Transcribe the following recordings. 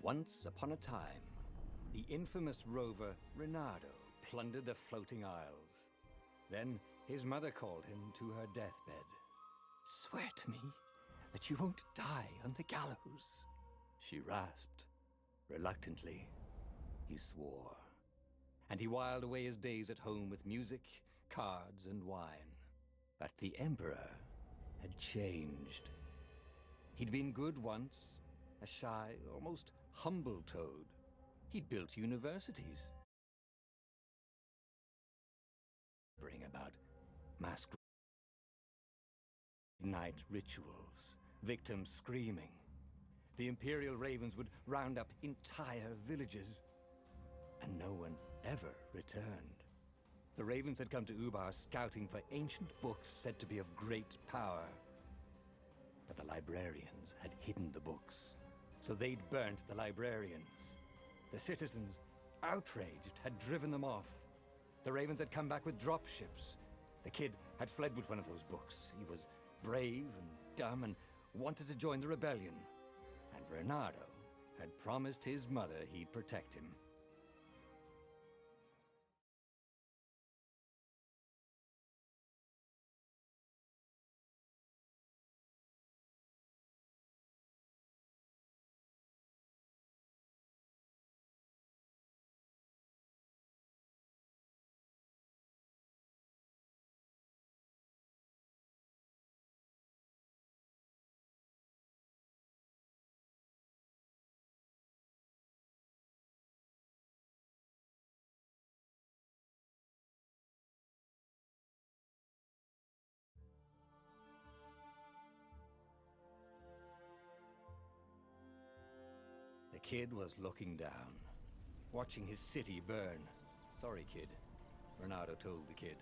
Once upon a time, the infamous rover Reynardo plundered the floating isles. Then his mother called him to her deathbed. "Swear to me that you won't die on the gallows," she rasped. Reluctantly, he swore. And he whiled away his days at home with music, cards, and wine. But the Emperor had changed. He'd been good once, a shy, almost humble toad. He'd built universities. Bring about masked night rituals, victims screaming. The Imperial Ravens would round up entire villages, and no one ever returned. The Ravens had come to Ubar scouting for ancient books said to be of great power. But the librarians had hidden the books, so they'd burnt the librarians. The citizens, outraged, had driven them off. The Ravens had come back with dropships. The kid had fled with one of those books. He was brave and dumb and wanted to join the rebellion. And Reynardo had promised his mother he'd protect him. The kid was looking down, watching his city burn. "Sorry, kid," Reynardo told the kid.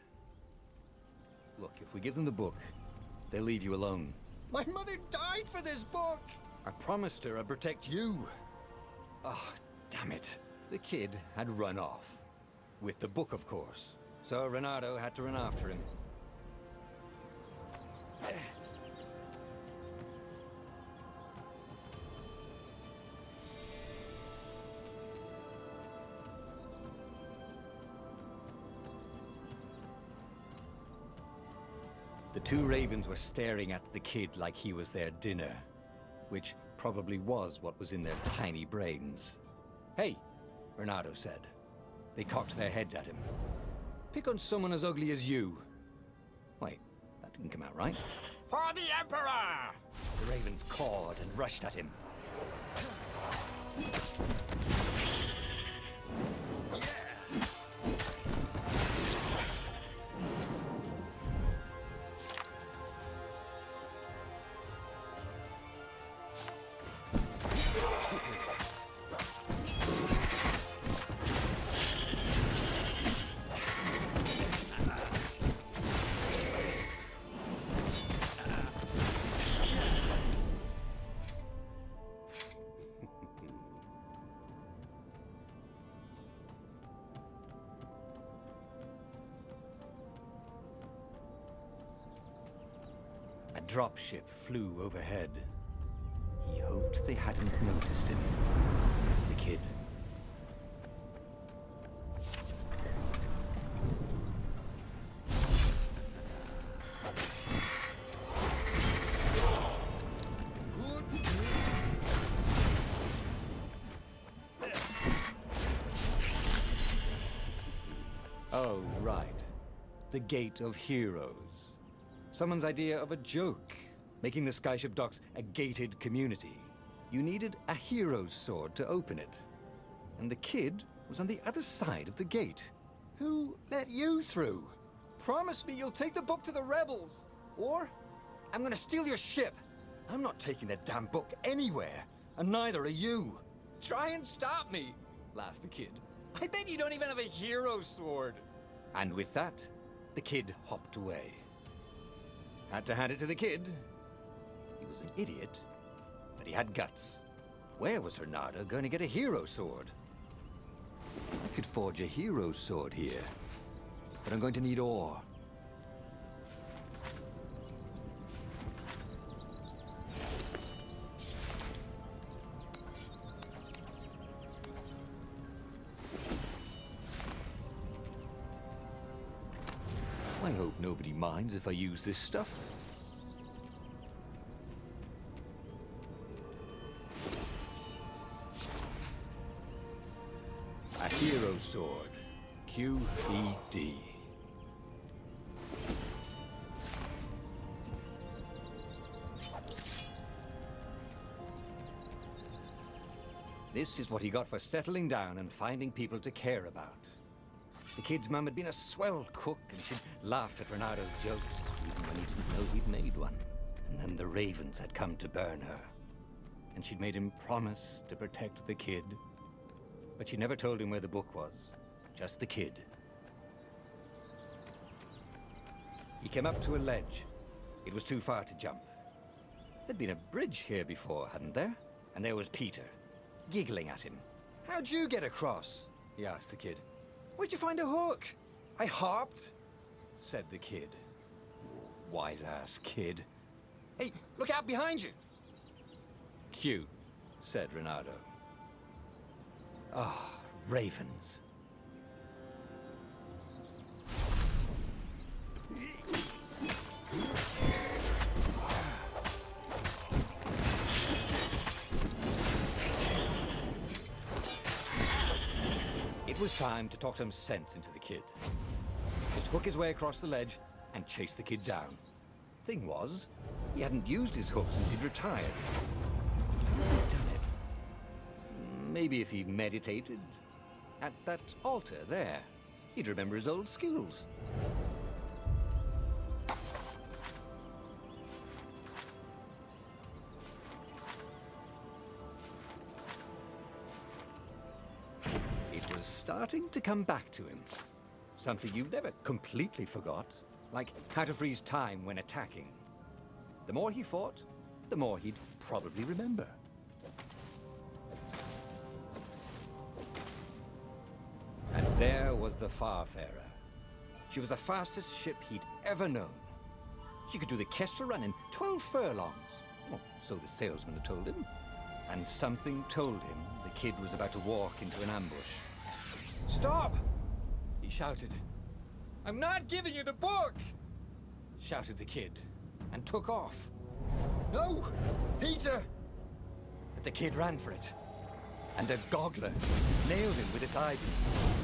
"Look, if we give them the book, they'll leave you alone." "My mother died for this book!" "I promised her I'd protect you." Oh, damn it. The kid had run off. With the book, of course. So Reynardo had to run after him. The two ravens were staring at the kid like he was their dinner, which probably was what was in their tiny brains. "Hey," Reynardo said. They cocked their heads at him. "Pick on someone as ugly as you." Wait, that didn't come out right. "For the Emperor!" The ravens cawed and rushed at him. A dropship flew overhead. He hoped they hadn't noticed him. The kid. Oh, right. The Gate of Heroes. Someone's idea of a joke, making the Skyship docks a gated community. You needed a hero's sword to open it. And the kid was on the other side of the gate. "Who let you through?" "Promise me you'll take the book to the rebels, or I'm gonna steal your ship." "I'm not taking that damn book anywhere, and neither are you." "Try and stop me," laughed the kid. "I bet you don't even have a hero's sword." And with that, the kid hopped away. Had to hand it to the kid. He was an idiot, but he had guts. Where was Reynardo going to get a hero sword? I could forge a hero sword here, but I'm going to need ore. Nobody minds if I use this stuff. A hero sword. QED. This is what he got for settling down and finding people to care about. The kid's mum had been a swell cook, and she'd laughed at Renado's jokes, even when he didn't know he'd made one. And then the ravens had come to burn her. And she'd made him promise to protect the kid. But she never told him where the book was. Just the kid. He came up to a ledge. It was too far to jump. There'd been a bridge here before, hadn't there? And there was Peter, giggling at him. "How'd you get across?" he asked the kid. "Where'd you find a hook?" "I hopped," said the kid. Wise-ass kid. "Hey, look out behind you!" "Cute," said Renato. Ah, ravens. It was time to talk some sense into the kid. Just hook his way across the ledge and chase the kid down. Thing was, he hadn't used his hook since he'd retired. He'd done it. Maybe if he meditated at that altar there, he'd remember his old skills. It was starting to come back to him. Something you never completely forgot, like how to freeze time when attacking. The more he fought, the more he'd probably remember. And there was the Farfarer. She was the fastest ship he'd ever known. She could do the Kestrel run in 12 furlongs. Oh, so the salesman had told him. And something told him the kid was about to walk into an ambush. "Stop!" he shouted. "I'm not giving you the book!" shouted the kid, and took off. "No! Peter!" But the kid ran for it, and a goggler nailed him with its eyebeam.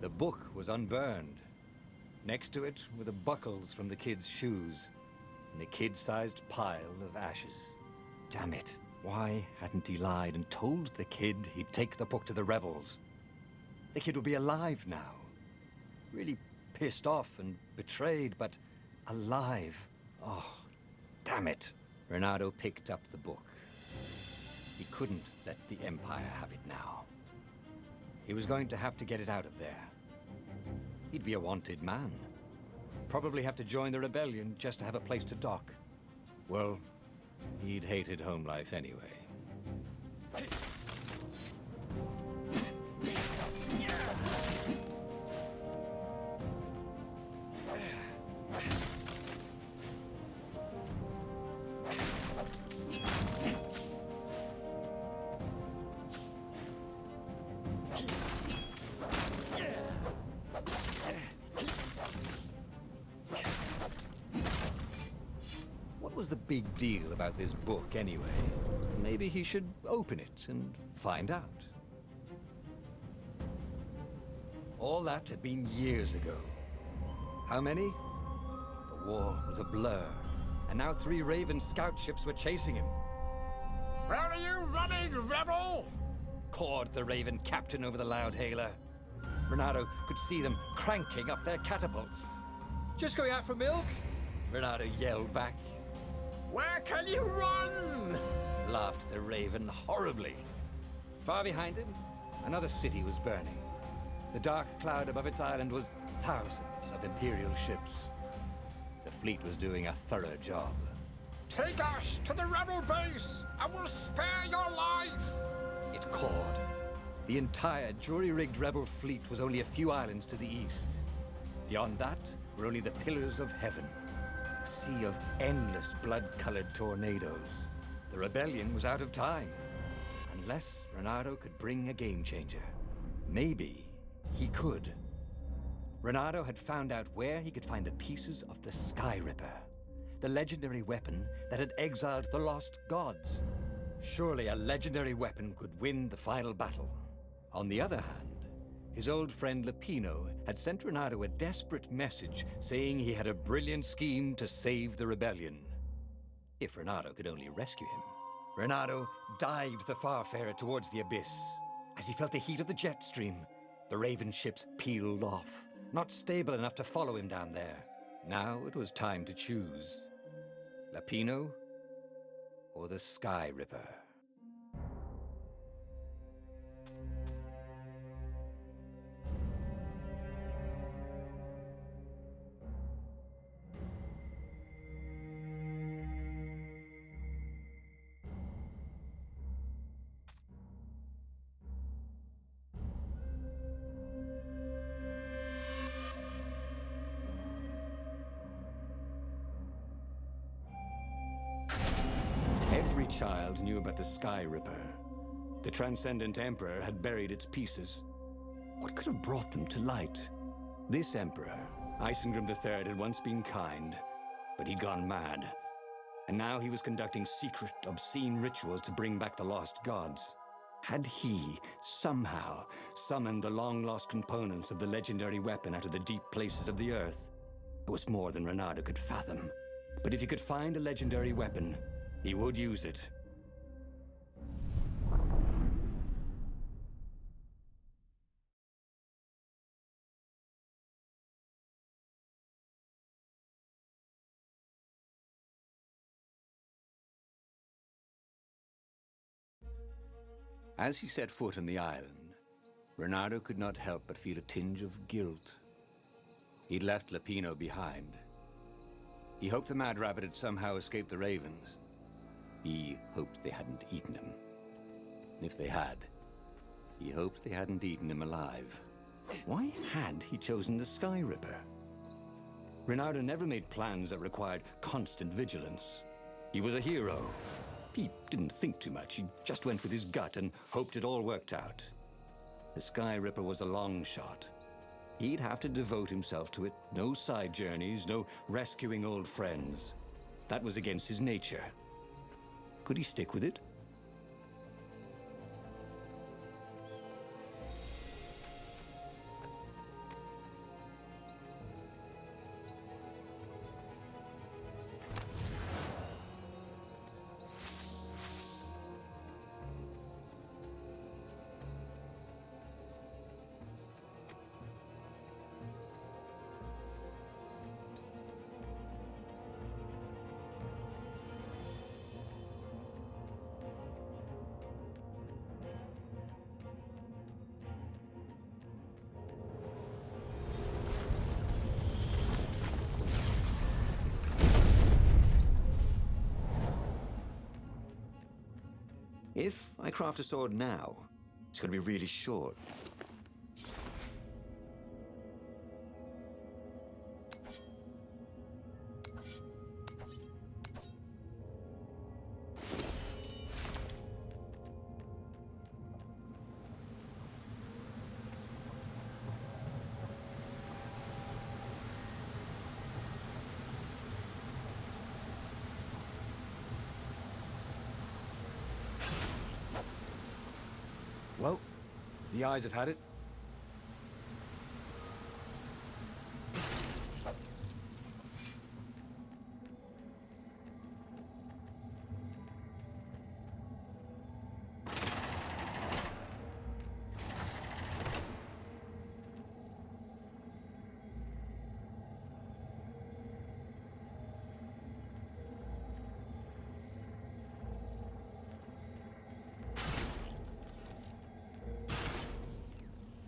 The book was unburned. Next to it were the buckles from the kid's shoes and a kid-sized pile of ashes. Damn it. Why hadn't he lied and told the kid he'd take the book to the rebels? The kid would be alive now. Really pissed off and betrayed, but alive. Oh, damn it. Renato picked up the book. He couldn't let the Empire have it now. He was going to have to get it out of there. He'd be a wanted man. Probably have to join the rebellion just to have a place to dock. Well, he'd hated home life anyway. What was the big deal about this book anyway? Maybe he should open it and find out. All that had been years ago. How many? The war was a blur, and now 3 Raven scout ships were chasing him. "Where are you running, rebel?" cawed the Raven captain over the loudhailer. Renato could see them cranking up their catapults. "Just going out for milk?" Renato yelled back. "Where can you run?" laughed the Raven horribly. Far behind him, another city was burning. The dark cloud above its island was thousands of Imperial ships. The fleet was doing a thorough job. Take us to the rebel base! I will spare your life! It cawed. The entire jury-rigged rebel fleet was only a few islands to the east. Beyond that were only the pillars of heaven. A sea of endless blood-colored tornadoes. The rebellion was out of time. Unless Renato could bring a game-changer. Maybe he could. Renato had found out where he could find the pieces of the Sky Ripper, the legendary weapon that had exiled the lost gods. Surely a legendary weapon could win the final battle. On the other hand, his old friend Lapino had sent Renato a desperate message saying he had a brilliant scheme to save the rebellion. If Renato could only rescue him. Renato dived the Farfarer towards the abyss. As he felt the heat of the jet stream, the Raven ships peeled off, not stable enough to follow him down there. Now it was time to choose. Lapino or the Sky Ripper? Every child knew about the Sky Ripper. The Transcendent Emperor had buried its pieces. What could have brought them to light? This Emperor, Isengrim III, had once been kind, but he'd gone mad. And now he was conducting secret, obscene rituals to bring back the lost gods. Had he, somehow, summoned the long-lost components of the legendary weapon out of the deep places of the earth? It was more than Renato could fathom. But if he could find a legendary weapon, he would use it. As he set foot on the island, Renato could not help but feel a tinge of guilt. He'd left Lapino behind. He hoped the Mad Rabbit had somehow escaped the Ravens. He hoped they hadn't eaten him. If they had, he hoped they hadn't eaten him alive. Why had he chosen the Sky Ripper? Renato never made plans that required constant vigilance. He was a hero. He didn't think too much. He just went with his gut and hoped it all worked out. The Sky Ripper was a long shot. He'd have to devote himself to it. No side journeys, no rescuing old friends. That was against his nature. Could he stick with it? If I craft a sword now, it's going to be really short. Well, the eyes have had it.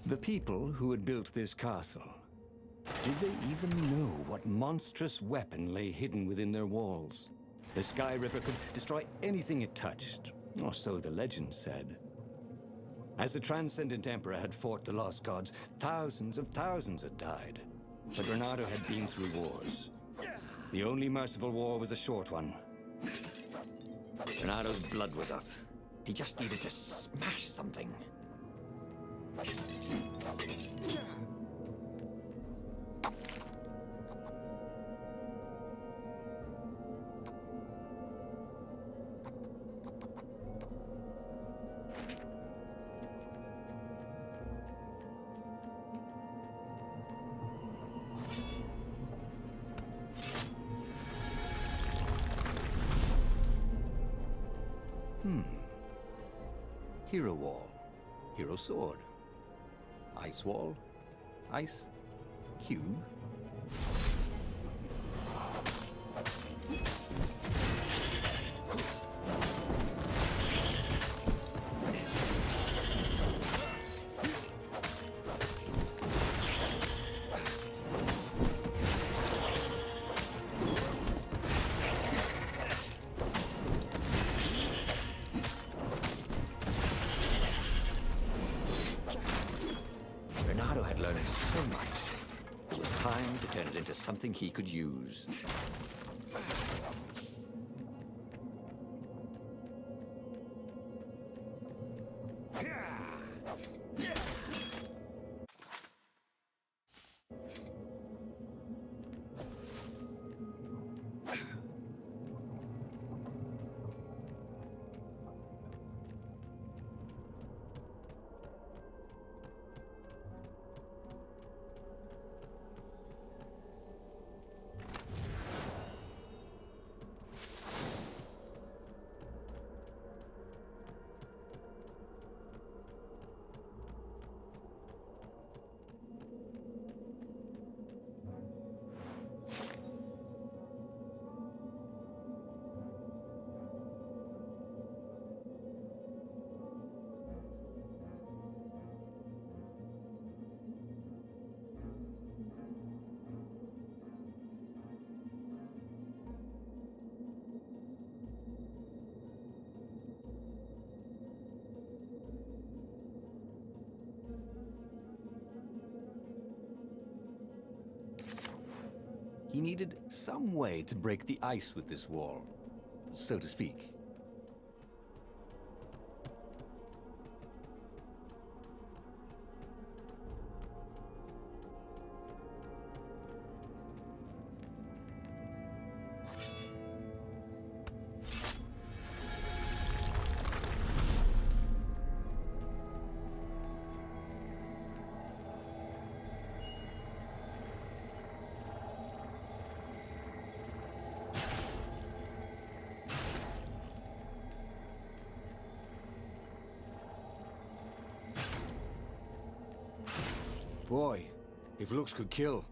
The people who had built this castle, did they even know what monstrous weapon lay hidden within their walls? The Sky Ripper could destroy anything it touched, or so the legend said. As the Transcendent Emperor had fought the Lost Gods, thousands had died. But Renato had been through wars. The only merciful war was a short one. Renato's blood was up. He just needed to smash something. Hero wall, hero sword, ice wall, ice cube. Renato had learned so much. It was time to turn it into something he could use. He needed some way to break the ice with this wall, so to speak. Boy, if looks could kill.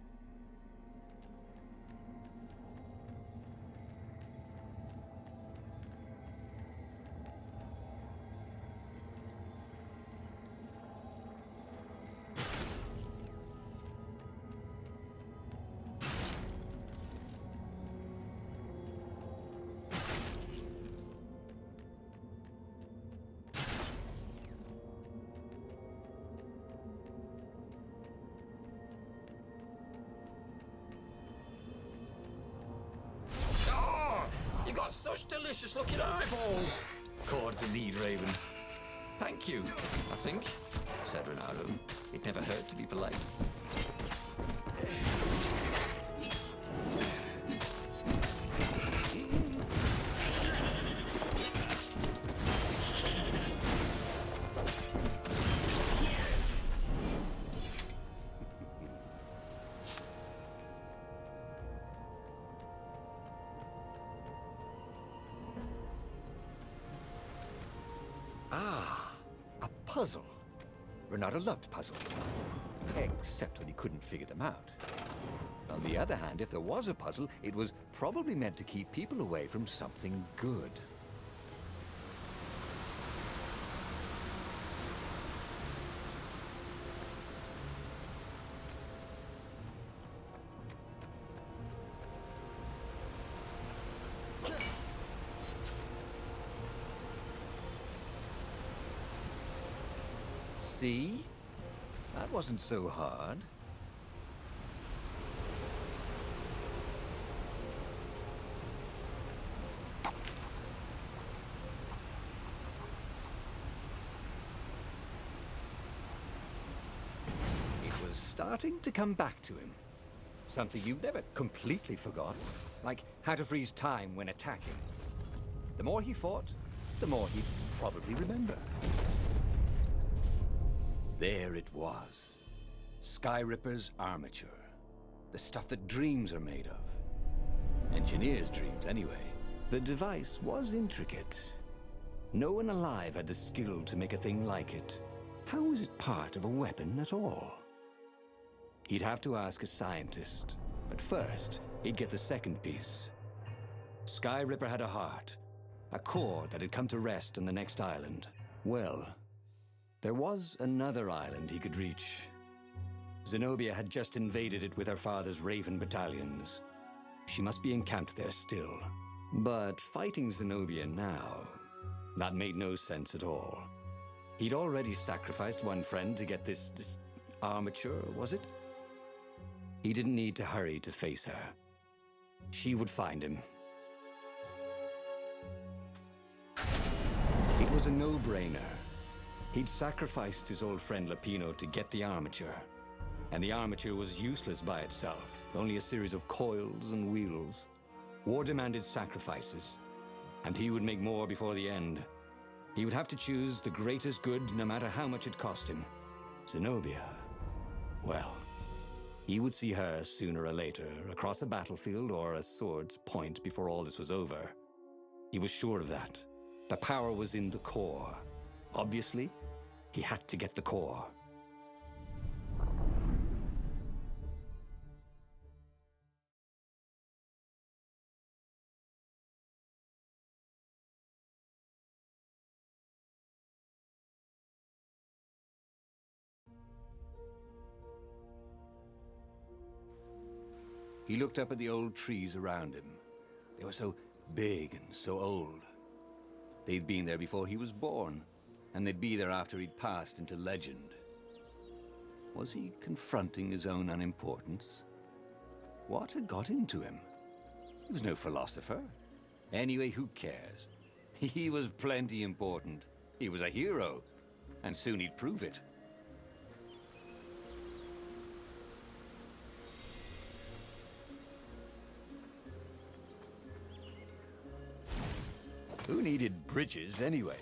You got such delicious-looking eyeballs! Caught the lead, Raven. Thank you, I think, said Renato. It never hurt to be polite. Ah, a puzzle. Renato loved puzzles, except when he couldn't figure them out. On the other hand, if there was a puzzle, it was probably meant to keep people away from something good. See? That wasn't so hard. It was starting to come back to him. Something you never completely forgot, like how to freeze time when attacking. The more he fought, the more he'd probably remember. There it was. Skyripper's armature. The stuff that dreams are made of. Engineers' dreams, anyway. The device was intricate. No one alive had the skill to make a thing like it. How was it part of a weapon at all? He'd have to ask a scientist. But first, he'd get the second piece. Skyripper had a heart. A core that had come to rest on the next island. Well, there was another island he could reach. Zenobia had just invaded it with her father's Raven battalions. She must be encamped there still. But fighting Zenobia now, that made no sense at all. He'd already sacrificed one friend to get this armature, was it? He didn't need to hurry to face her. She would find him. It was a no-brainer. He'd sacrificed his old friend Lapino to get the armature. And the armature was useless by itself, only a series of coils and wheels. War demanded sacrifices, and he would make more before the end. He would have to choose the greatest good no matter how much it cost him. Zenobia. Well, he would see her sooner or later, across a battlefield or a sword's point before all this was over. He was sure of that. The power was in the core. Obviously, he had to get the core. He looked up at the old trees around him. They were so big and so old. They'd been there before he was born, and they'd be there after he'd passed into legend. Was he confronting his own unimportance? What had got into him? He was no philosopher. Anyway, who cares? He was plenty important. He was a hero, and soon he'd prove it. Who needed bridges anyway?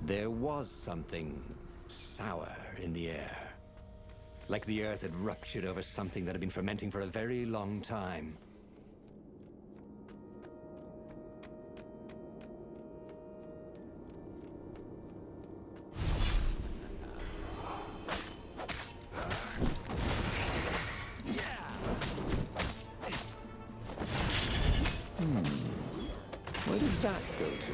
There was something sour in the air. Like the earth had ruptured over something that had been fermenting for a very long time. Where did that go to?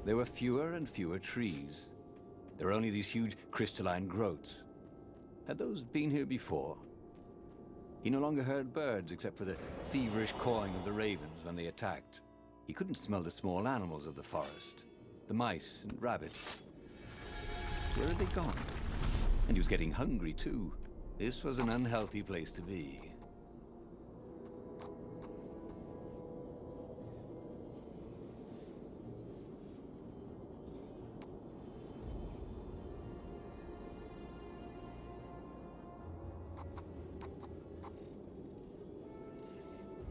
There were fewer and fewer trees. There were only these huge crystalline growths. Had those been here before? He no longer heard birds except for the feverish cawing of the ravens when they attacked. He couldn't smell the small animals of the forest, the mice and rabbits. Where had they gone? And he was getting hungry, too. This was an unhealthy place to be.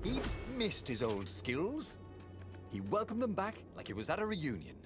He missed his old skills. He welcomed them back like he was at a reunion.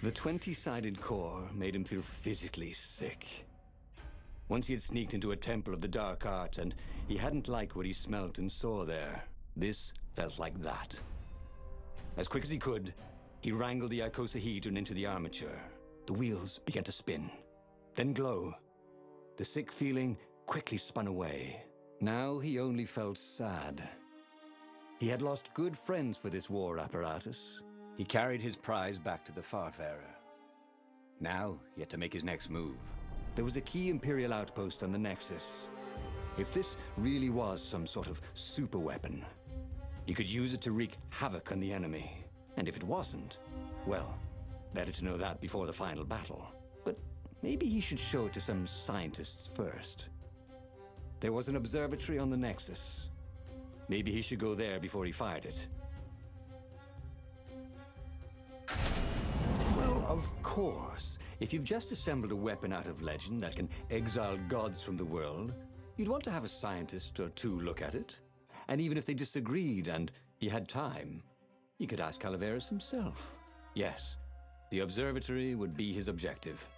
The 20-sided core made him feel physically sick. Once he had sneaked into a temple of the dark arts, and he hadn't liked what he smelt and saw there. This felt like that. As quick as he could, he wrangled the icosahedron into the armature. The wheels began to spin, then glow. The sick feeling quickly spun away. Now he only felt sad. He had lost good friends for this war apparatus. He carried his prize back to the Farfarer. Now, he had to make his next move. There was a key Imperial outpost on the Nexus. If this really was some sort of superweapon, he could use it to wreak havoc on the enemy. And if it wasn't, well, better to know that before the final battle. But maybe he should show it to some scientists first. There was an observatory on the Nexus. Maybe he should go there before he fired it. Well, of course. If you've just assembled a weapon out of legend that can exile gods from the world, you'd want to have a scientist or two look at it. And even if they disagreed and he had time, he could ask Calaveras himself. Yes, the observatory would be his objective.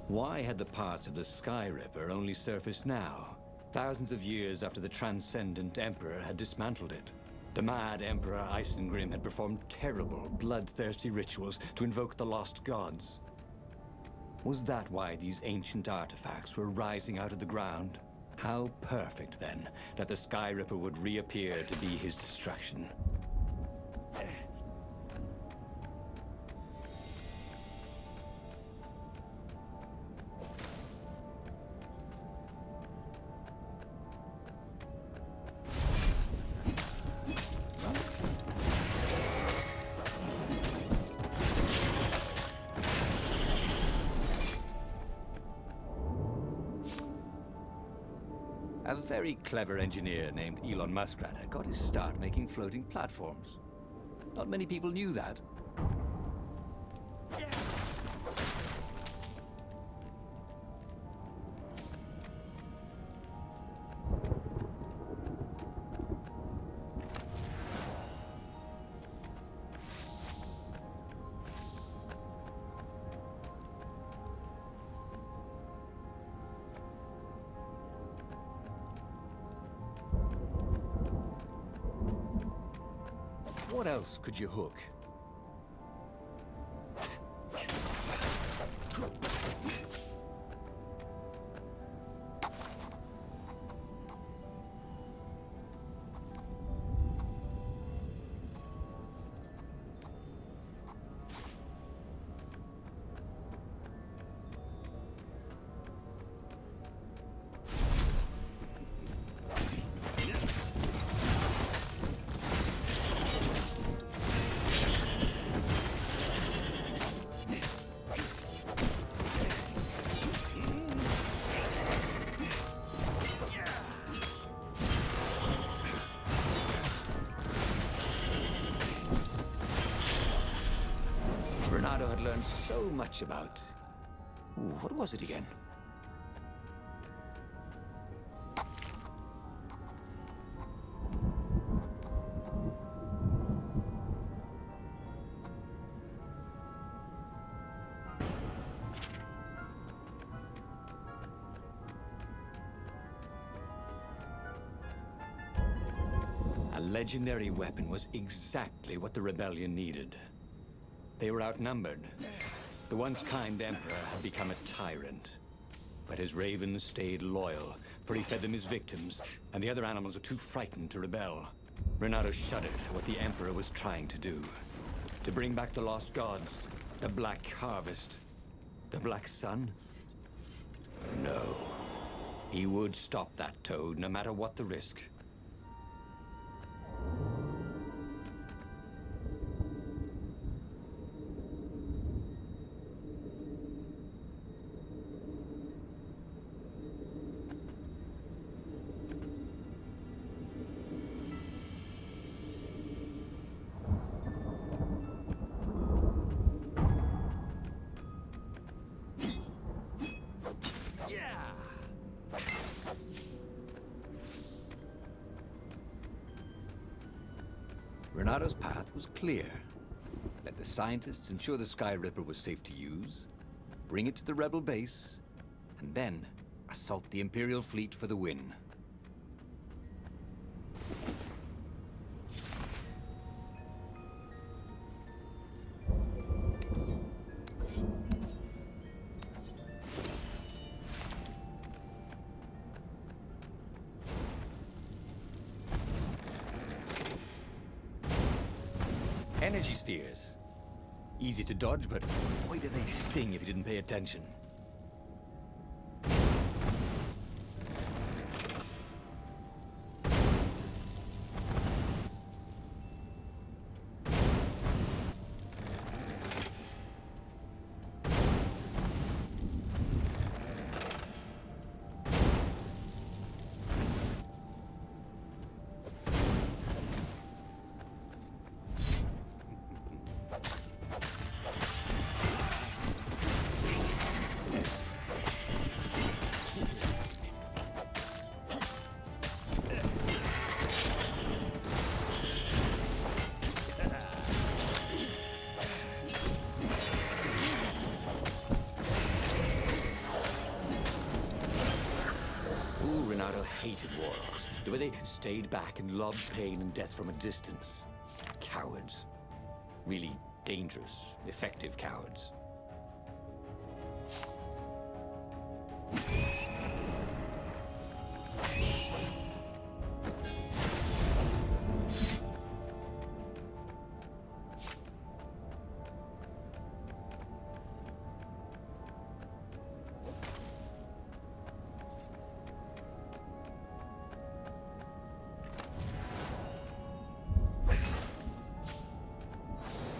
Why had the parts of the Sky Ripper only surfaced now, thousands of years after the Transcendent Emperor had dismantled it? The mad Emperor Isengrim had performed terrible, bloodthirsty rituals to invoke the lost gods. Was that why these ancient artifacts were rising out of the ground? How perfect, then, that the Sky Ripper would reappear to be his destruction. A very clever engineer named Elon Muskrat got his start making floating platforms. Not many people knew that. What else could you hook? Renato had learned so much about... Ooh, what was it again? A legendary weapon was exactly what the rebellion needed. They were outnumbered. The once kind emperor had become a tyrant. But his ravens stayed loyal, for he fed them his victims, and the other animals were too frightened to rebel. Renato shuddered at what the emperor was trying to do. To bring back the lost gods, the Black Harvest, the Black Sun? No. He would stop that toad, no matter what the risk. Renato's path was clear. Let the scientists ensure the Sky Ripper was safe to use, bring it to the rebel base, and then assault the Imperial fleet for the win. Energy spheres. Easy to dodge, but boy do they sting if you didn't pay attention. Hated warlords, the way they stayed back and lobbed pain and death from a distance. Cowards. Really dangerous, effective cowards.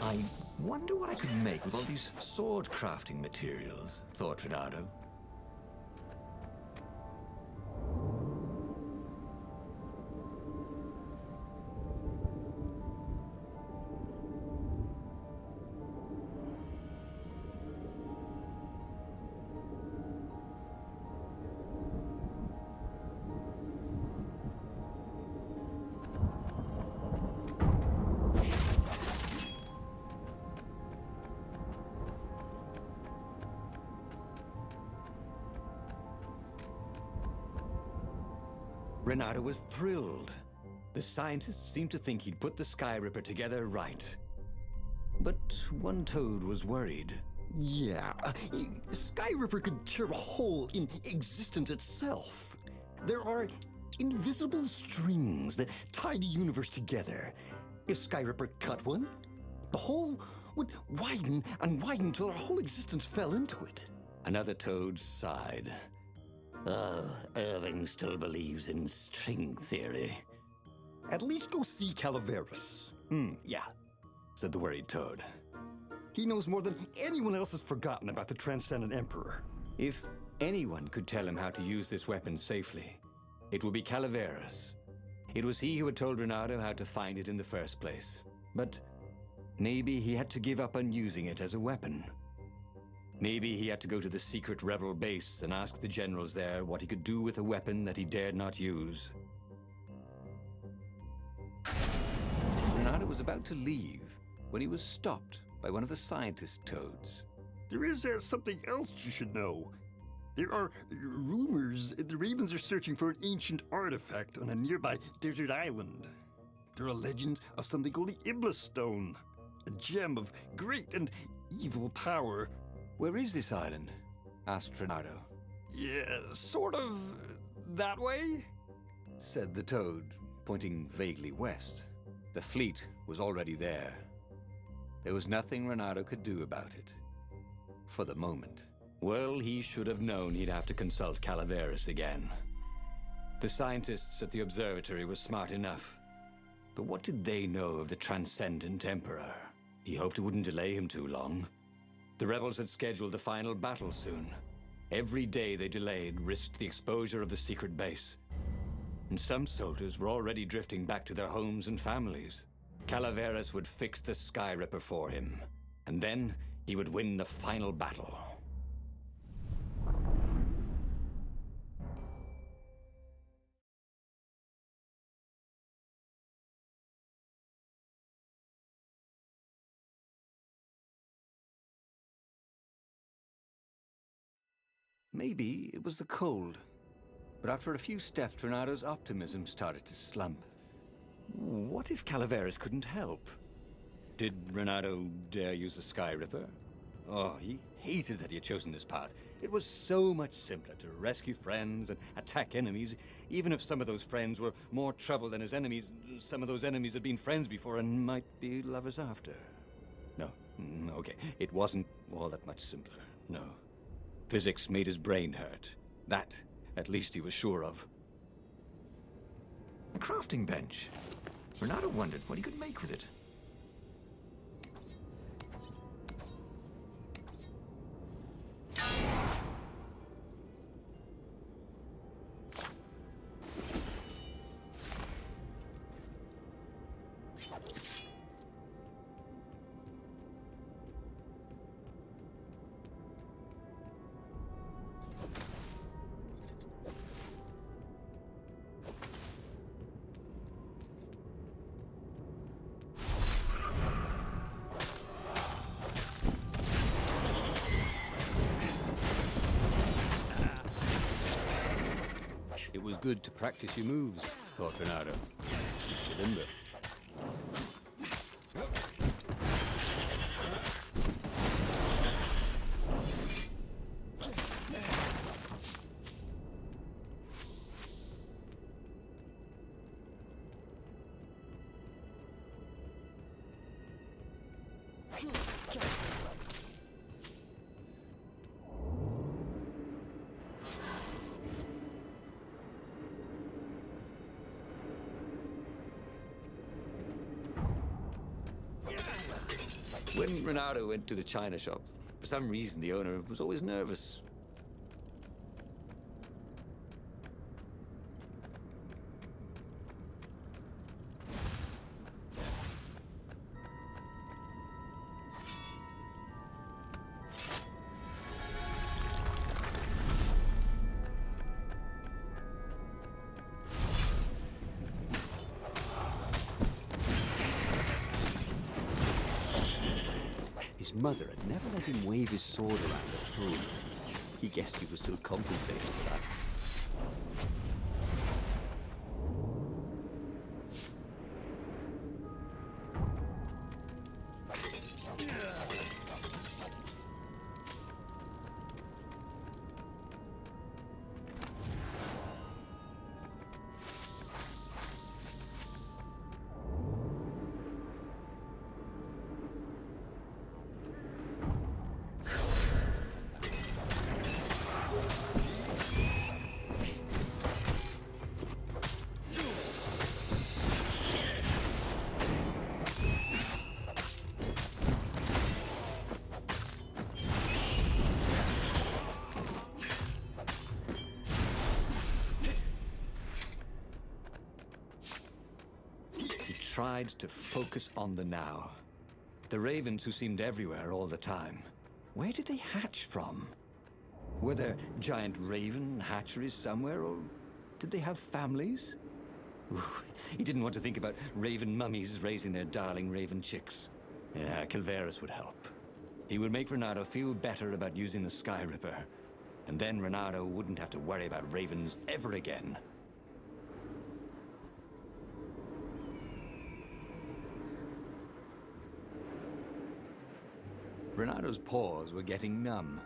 I wonder what I could make with all these sword crafting materials, thought Renato. Renato was thrilled. The scientists seemed to think he'd put the Sky Ripper together right. But one toad was worried. Yeah, Sky Ripper could tear a hole in existence itself. There are invisible strings that tie the universe together. If Sky Ripper cut one, the hole would widen and widen till our whole existence fell into it. Another toad sighed. Irving still believes in string theory. At least go see Calaveras. Yeah, said the worried toad. He knows more than anyone else has forgotten about the Transcendent Emperor. If anyone could tell him how to use this weapon safely, it would be Calaveras. It was he who had told Renato how to find it in the first place. But Maybe he had to give up on using it as a weapon. Maybe he had to go to the secret rebel base and ask the generals there what he could do with a weapon that he dared not use. Renato was about to leave when he was stopped by one of the scientist toads. There is something else you should know. There are rumors the Ravens are searching for an ancient artifact on a nearby desert island. There are legends of something called the Iblis Stone, a gem of great and evil power. Where is this island? Asked Renato. Yeah, sort of that way? Said the toad, pointing vaguely west. The fleet was already there. There was nothing Renato could do about it. For the moment. Well, he should have known he'd have to consult Calaveras again. The scientists at the observatory were smart enough. But what did they know of the Transcendent Emperor? He hoped it wouldn't delay him too long. The rebels had scheduled the final battle soon. Every day they delayed risked the exposure of the secret base. And some soldiers were already drifting back to their homes and families. Calaveras would fix the Sky Ripper for him. And then he would win the final battle. Maybe it was the cold. But after a few steps, Renato's optimism started to slump. What if Calaveras couldn't help? Did Renato dare use the Sky Ripper? Oh, he hated that he had chosen this path. It was so much simpler to rescue friends and attack enemies, even if some of those friends were more trouble than his enemies. Some of those enemies had been friends before and might be lovers after. No, okay, it wasn't all that much simpler, no. Physics made his brain hurt. That, at least he was sure of. A crafting bench. Renato wondered what he could make with it. It was good to practice your moves, thought Renato. Keeps you limber. When Renato went to the china shop, for some reason the owner was always nervous. His mother had never let him wave his sword around at home. He guessed he was still compensating for that. Tried to focus on the now. The ravens who seemed everywhere all the time. Where did they hatch from? Were there giant raven hatcheries somewhere, or did they have families? Ooh, he didn't want to think about raven mummies raising their darling raven chicks. Yeah, Calvaris would help. He would make Renato feel better about using the Sky Ripper, and then Renato wouldn't have to worry about ravens ever again. Renato's paws were getting numb.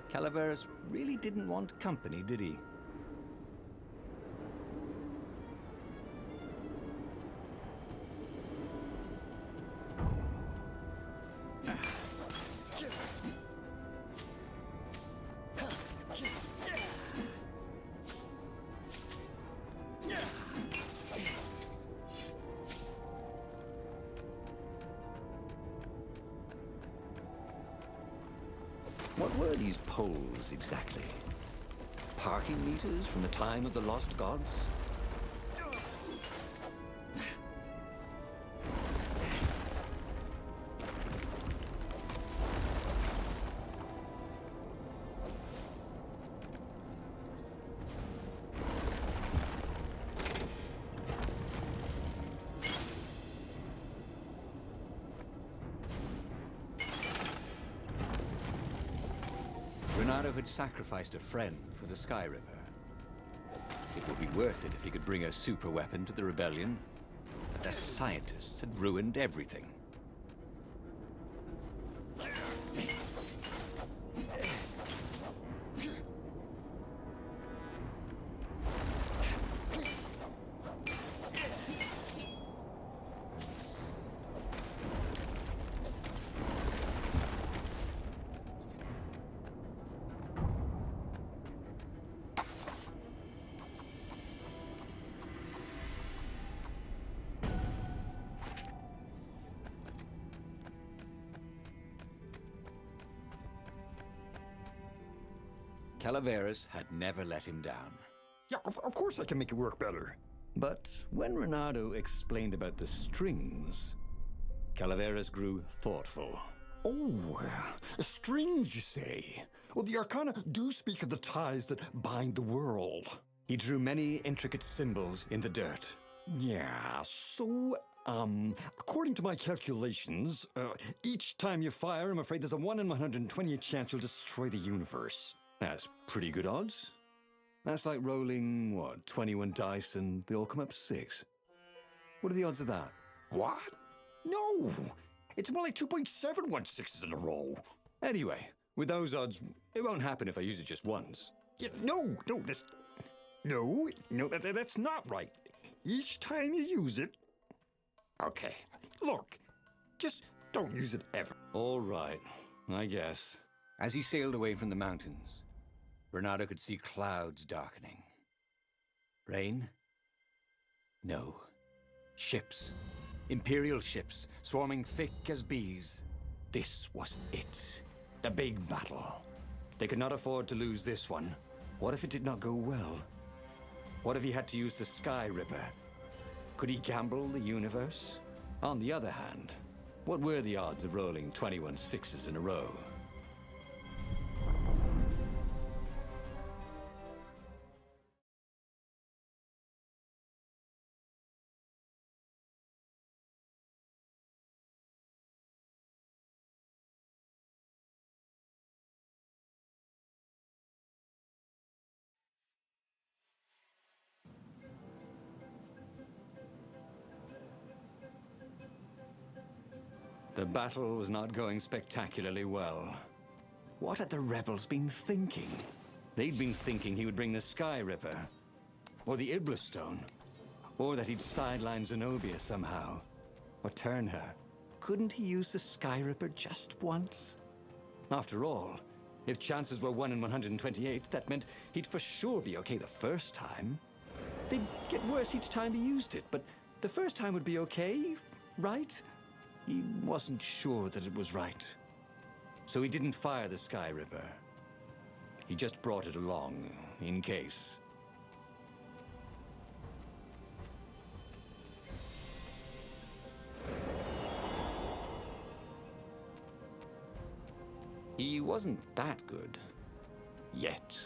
Calaveras really didn't want company, did he? What were these poles, exactly? Parking meters from the time of the lost gods? Renato had sacrificed a friend for the Sky Ripper. It would be worth it if he could bring a super weapon to the rebellion. But the scientists had ruined everything. Calaveras had never let him down. Yeah, of course I can make it work better. But when Renato explained about the strings, Calaveras grew thoughtful. Oh, strings, you say? Well, the Arcana do speak of the ties that bind the world. He drew many intricate symbols in the dirt. Yeah, so, according to my calculations, each time you fire, I'm afraid there's a 1 in 128 chance you'll destroy the universe. That's pretty good odds. That's like rolling, what, 21 dice and they all come up 6. What are the odds of that? What? No! It's more like 2.716s in a row. Anyway, with those odds, it won't happen if I use it just once. Yeah, no, that's not right. Each time you use it... Okay, look, just don't use it ever. All right, I guess. As he sailed away from the mountains, Renato could see clouds darkening. Rain? No. Ships. Imperial ships, swarming thick as bees. This was it. The big battle. They could not afford to lose this one. What if it did not go well? What if he had to use the Sky Ripper? Could he gamble the universe? On the other hand, what were the odds of rolling 21 sixes in a row? The battle was not going spectacularly well. What had the rebels been thinking? They'd been thinking he would bring the Sky Ripper, or the Iblis Stone, or that he'd sideline Zenobia somehow, or turn her. Couldn't he use the Sky Ripper just once? After all, if chances were 1 in 128, that meant he'd for sure be okay the first time. They'd get worse each time he used it, but the first time would be okay, right? He wasn't sure that it was right. So he didn't fire the Sky Ripper. He just brought it along, in case. He wasn't that good. Yet.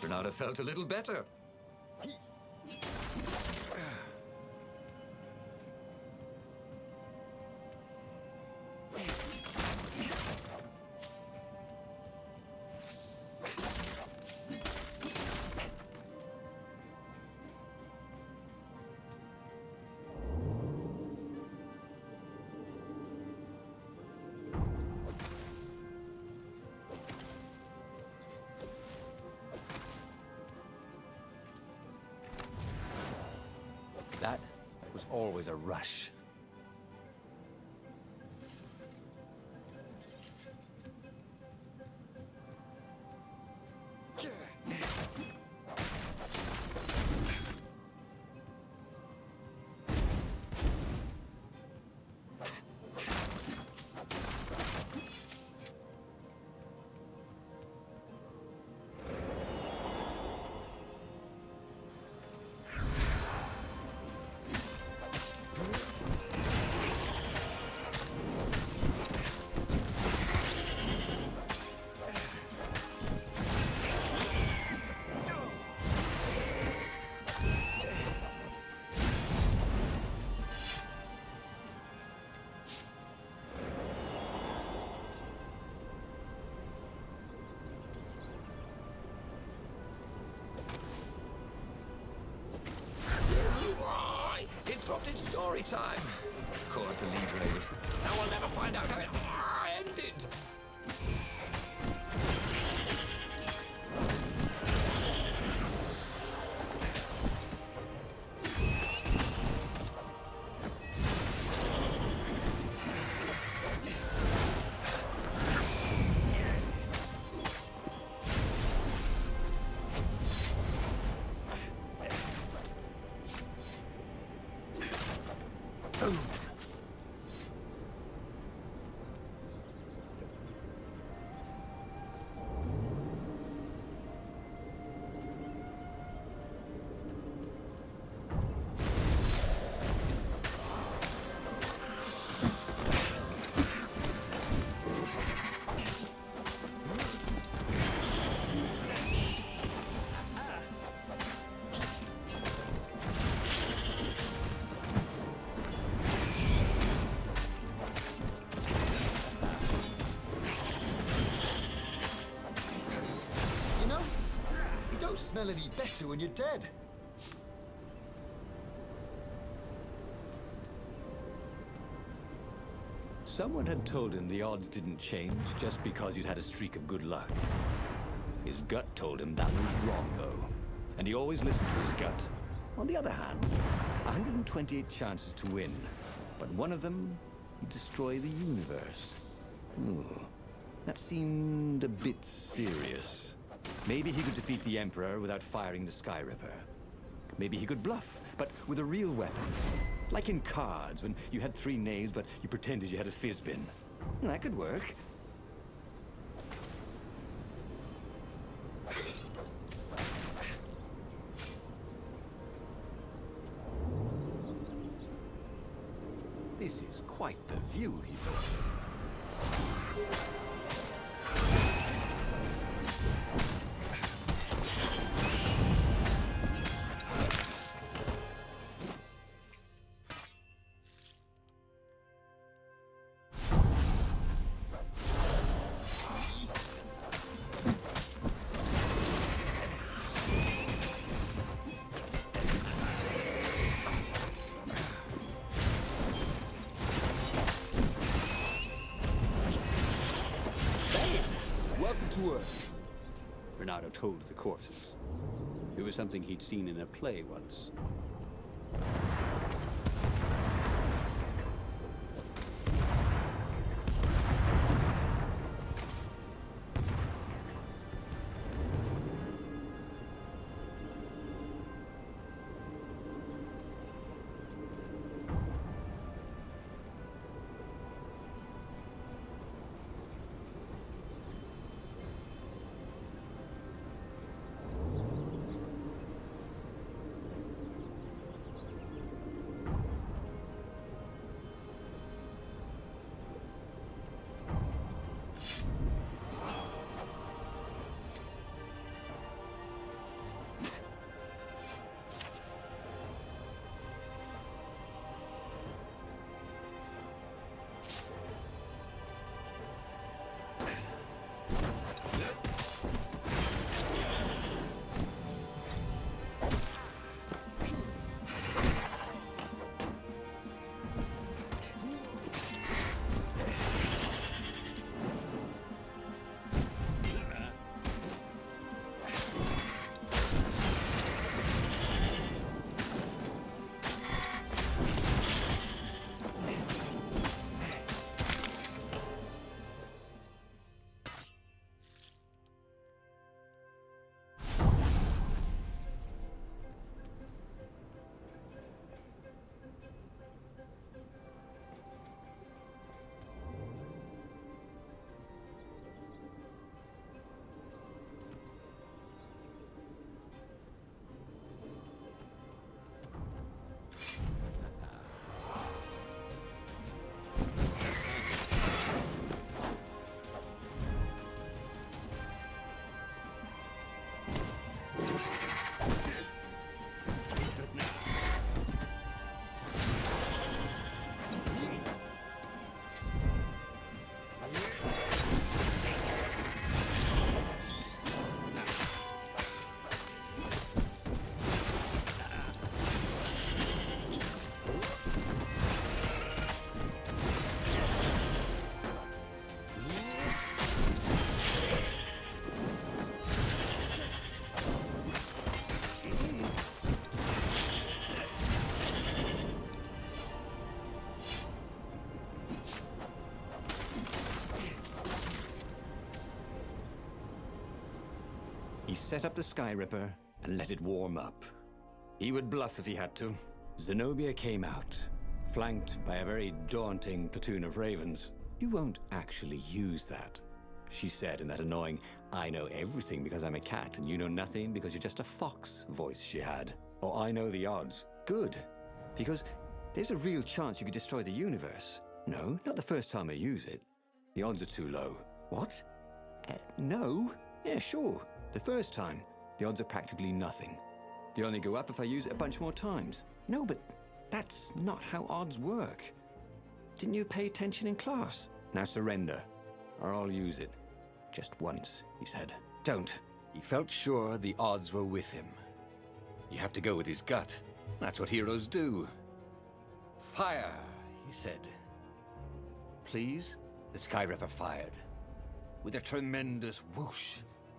Bernardo felt a little better. That was always a rush. Interrupted story time. Caught the lead raid. Now we'll never find out how it ended. Smell any better when you're dead. Someone had told him the odds didn't change just because you'd had a streak of good luck. His gut told him that was wrong, though. And he always listened to his gut. On the other hand, 128 chances to win. But one of them, he'd destroy the universe. Ooh, that seemed a bit serious. Maybe he could defeat the Emperor without firing the Sky Ripper. Maybe he could bluff, but with a real weapon. Like in cards, when you had 3 knaves, but you pretended you had a fizzbin. That could work. This is quite the view, he thought. told the corpses. It was something he'd seen in a play once. He set up the Sky Ripper and let it warm up. He would bluff if he had to. Zenobia came out, flanked by a very daunting platoon of ravens. You won't actually use that, she said in that annoying, I know everything because I'm a cat and you know nothing because you're just a fox voice she had. Or I know the odds. Good, because there's a real chance you could destroy the universe. No, not the first time I use it. The odds are too low. What? No? Yeah, sure. The first time, the odds are practically nothing. They only go up if I use it a bunch more times. No, but that's not how odds work. Didn't you pay attention in class? Now surrender, or I'll use it. Just once, he said. Don't. He felt sure the odds were with him. He had to go with his gut. That's what heroes do. Fire, he said. Please? The Sky Ripper fired. With a tremendous whoosh,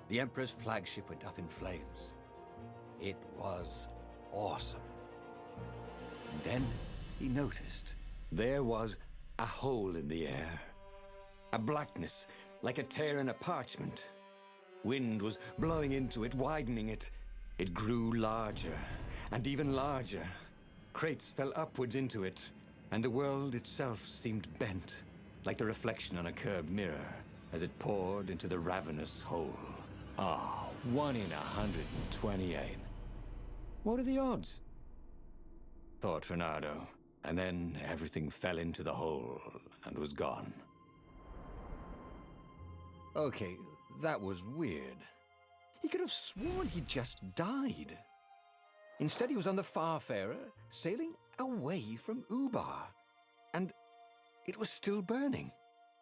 the Emperor's flagship went up in flames. It was awesome. And then he noticed there was a hole in the air. A blackness, like a tear in a parchment. Wind was blowing into it, widening it. It grew larger, and even larger. Crates fell upwards into it, and the world itself seemed bent, like the reflection on a curved mirror, as it poured into the ravenous hole. Ah, 1 in 128. What are the odds? Thought Fernando, and then everything fell into the hole and was gone. Okay, that was weird. He could have sworn he just died. Instead, he was on the Farfarer, sailing away from Ubar. And it was still burning.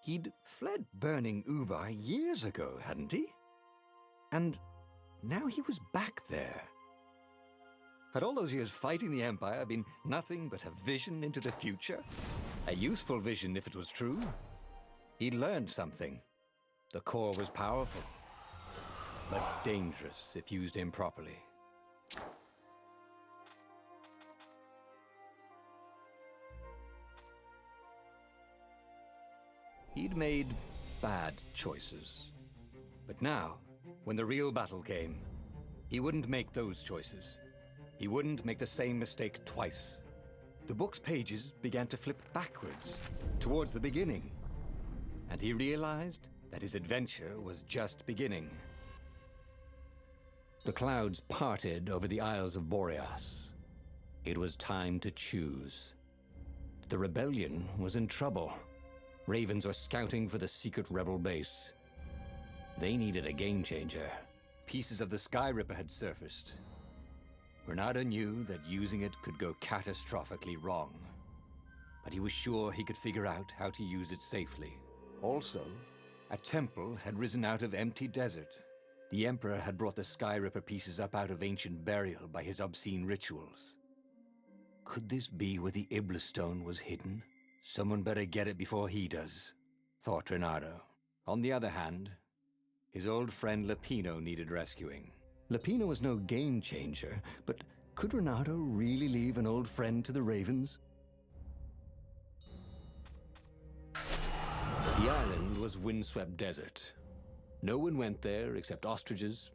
He'd fled burning Ubar years ago, hadn't he? And now he was back there. Had all those years fighting the Empire been nothing but a vision into the future? A useful vision if it was true. He'd learned something. The core was powerful. but dangerous if used improperly. He'd made bad choices. But now, when the real battle came, he wouldn't make those choices. He wouldn't make the same mistake twice. The book's pages began to flip backwards, towards the beginning. And he realized that his adventure was just beginning. The clouds parted over the Isles of Boreas. It was time to choose. The rebellion was in trouble. Ravens were scouting for the secret rebel base. They needed a game changer. Pieces of the Sky Ripper had surfaced. Renato knew that using it could go catastrophically wrong. But he was sure he could figure out how to use it safely. Also, a temple had risen out of empty desert. The Emperor had brought the Sky Ripper pieces up out of ancient burial by his obscene rituals. Could this be where the Iblis stone was hidden? Someone better get it before he does, thought Renato. On the other hand, his old friend Lapino needed rescuing. Lapino was no game changer, but could Renato really leave an old friend to the Ravens? The island was windswept desert. No one went there except ostriches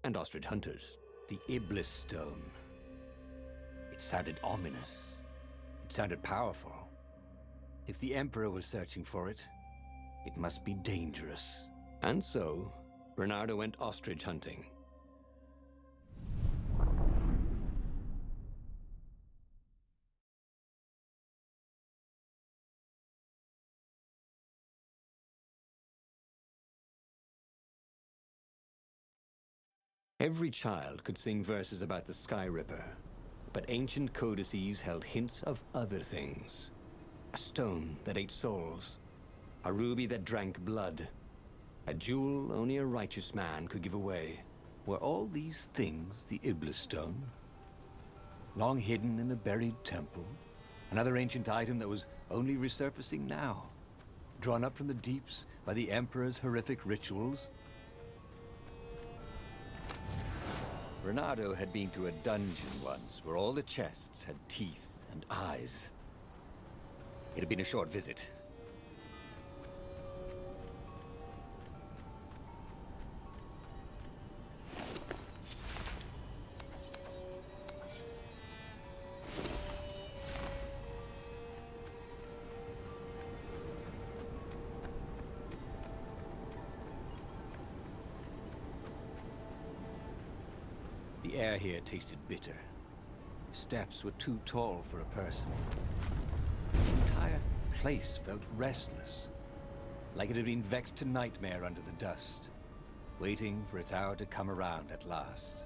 and ostrich hunters. The Iblis stone. It sounded ominous. It sounded powerful. If the Emperor was searching for it, it must be dangerous. And so, Renato went ostrich hunting. Every child could sing verses about the Sky Ripper, but ancient codices held hints of other things. A stone that ate souls, a ruby that drank blood, a jewel only a righteous man could give away. Were all these things the Iblis stone? Long hidden in a buried temple? Another ancient item that was only resurfacing now? Drawn up from the deeps by the Emperor's horrific rituals? Renato had been to a dungeon once where all the chests had teeth and eyes. It had been a short visit. The air here tasted bitter. The steps were too tall for a person. The entire place felt restless, like it had been vexed to nightmare under the dust, waiting for its hour to come around at last.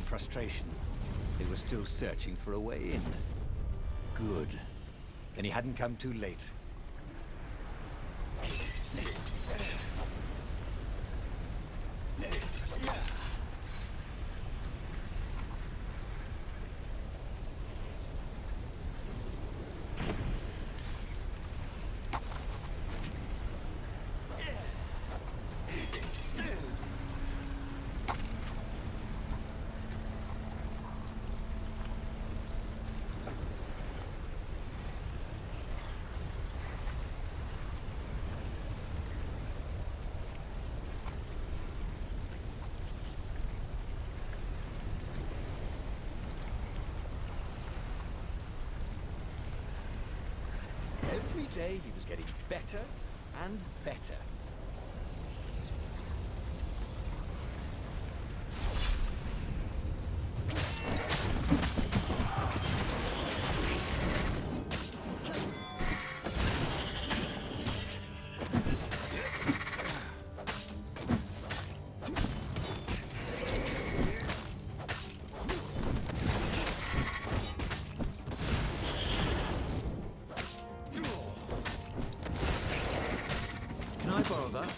Frustration. They were still searching for a way in. Good. Then he hadn't come too late. Every day he was getting better and better. borrow that?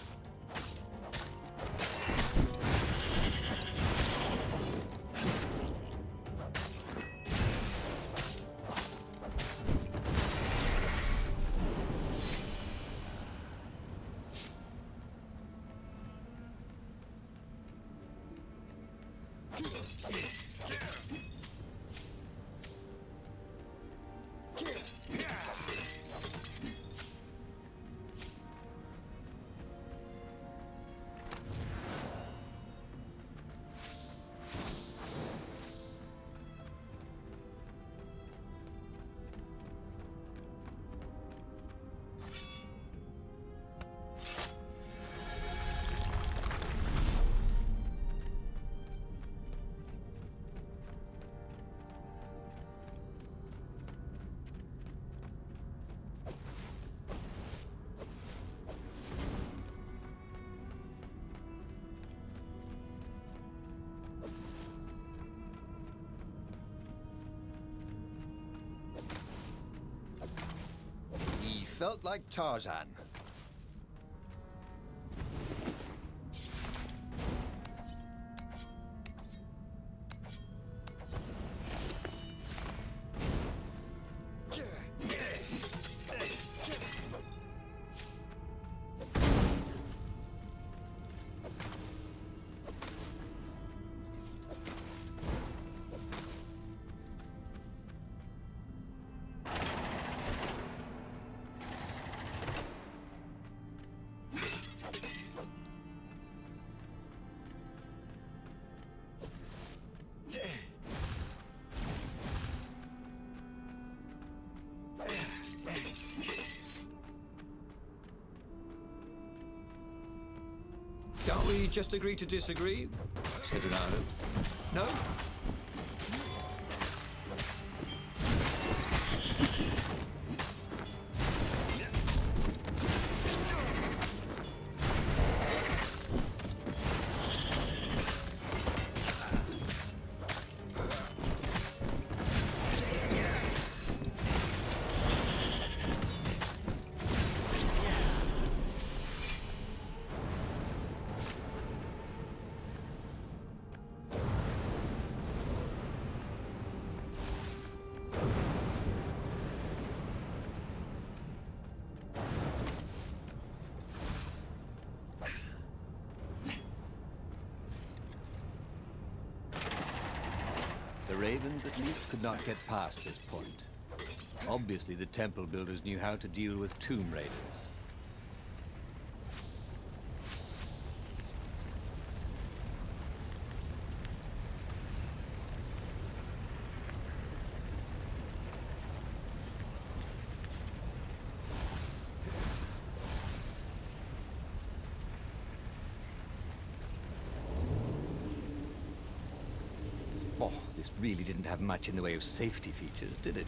He felt like Tarzan. Can't we just agree to disagree? Said Ronaldo. No? The Ravens at least could not get past this point. Obviously, the temple builders knew how to deal with tomb raiders. Oh, this really didn't have much in the way of safety features, did it?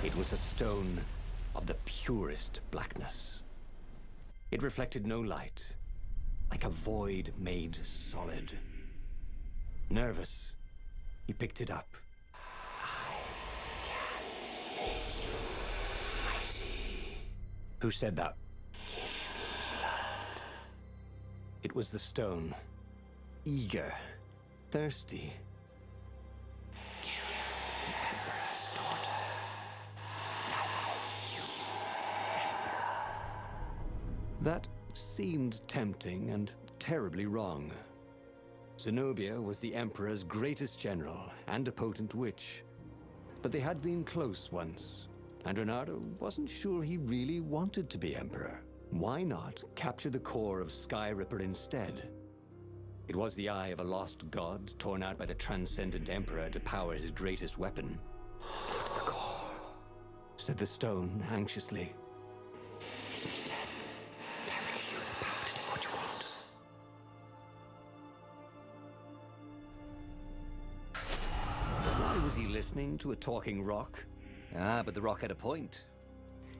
It was a stone of the purest blackness. It reflected no light, like a void made solid. Nervous, he picked it up. I can make you mighty. Who said that? Give me blood. It was the stone, eager, thirsty. That seemed tempting and terribly wrong. Zenobia was the Emperor's greatest general and a potent witch. But they had been close once, and Reynardo wasn't sure he really wanted to be Emperor. Why not capture the core of Skyripper instead? It was the eye of a lost god torn out by the transcendent Emperor to power his greatest weapon. "Not the core," said the stone anxiously. listening to a talking rock? Ah, but the rock had a point.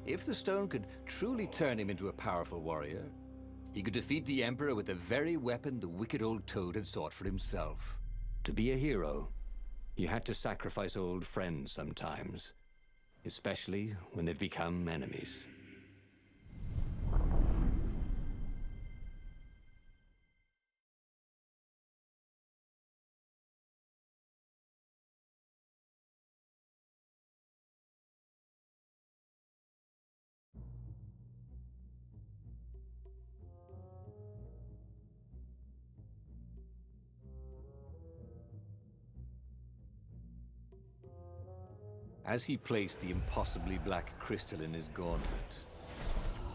If the stone could truly turn him into a powerful warrior, he could defeat the Emperor with the very weapon the wicked old toad had sought for himself. To be a hero, you had to sacrifice old friends sometimes, especially when they've become enemies. As he placed the impossibly black crystal in his gauntlet,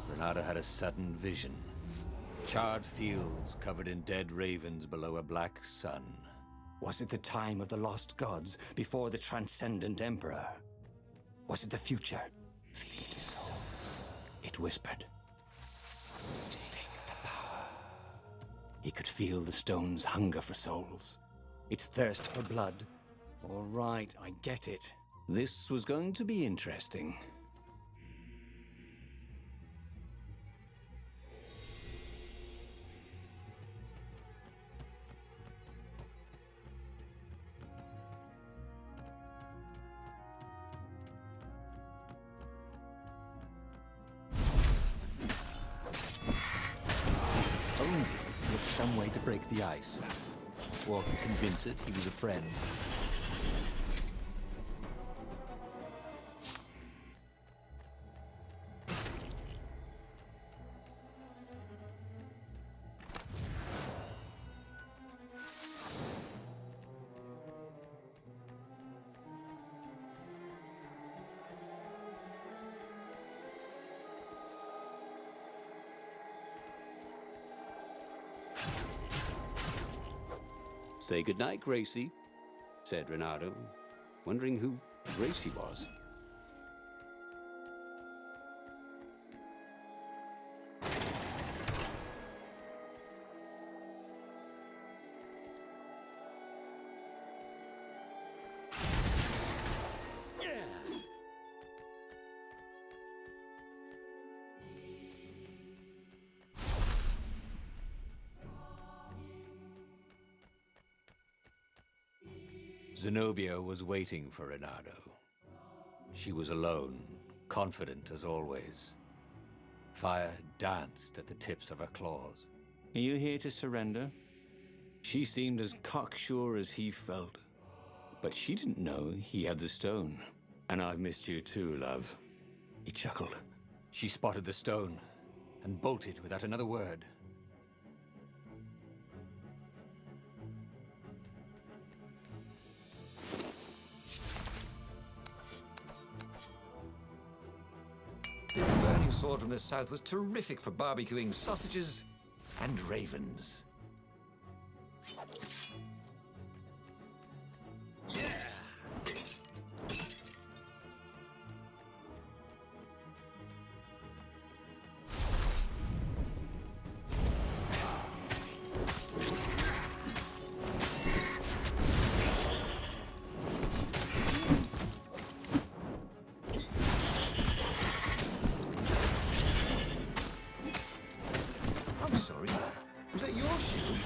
Renato had a sudden vision. Charred fields covered in dead ravens below a black sun. Was it the time of the lost gods before the transcendent emperor? Was it the future? Feed the souls, it whispered. Take the power. He could feel the stone's hunger for souls, its thirst for blood. All right, I get it. This was going to be interesting. Only with some way to break the ice, or convince it he was a friend. Say goodnight, Gracie, said Renato, wondering who Gracie was. Zenobia was waiting for Renato. She was alone, confident as always. Fire danced at the tips of her claws. Are you here to surrender? She seemed as cocksure as he felt. But she didn't know he had the stone. And I've missed you too, love. He chuckled. She spotted the stone and bolted without another word. This burning sword from the south was terrific for barbecuing sausages and ravens. I'm sorry, was that your shield?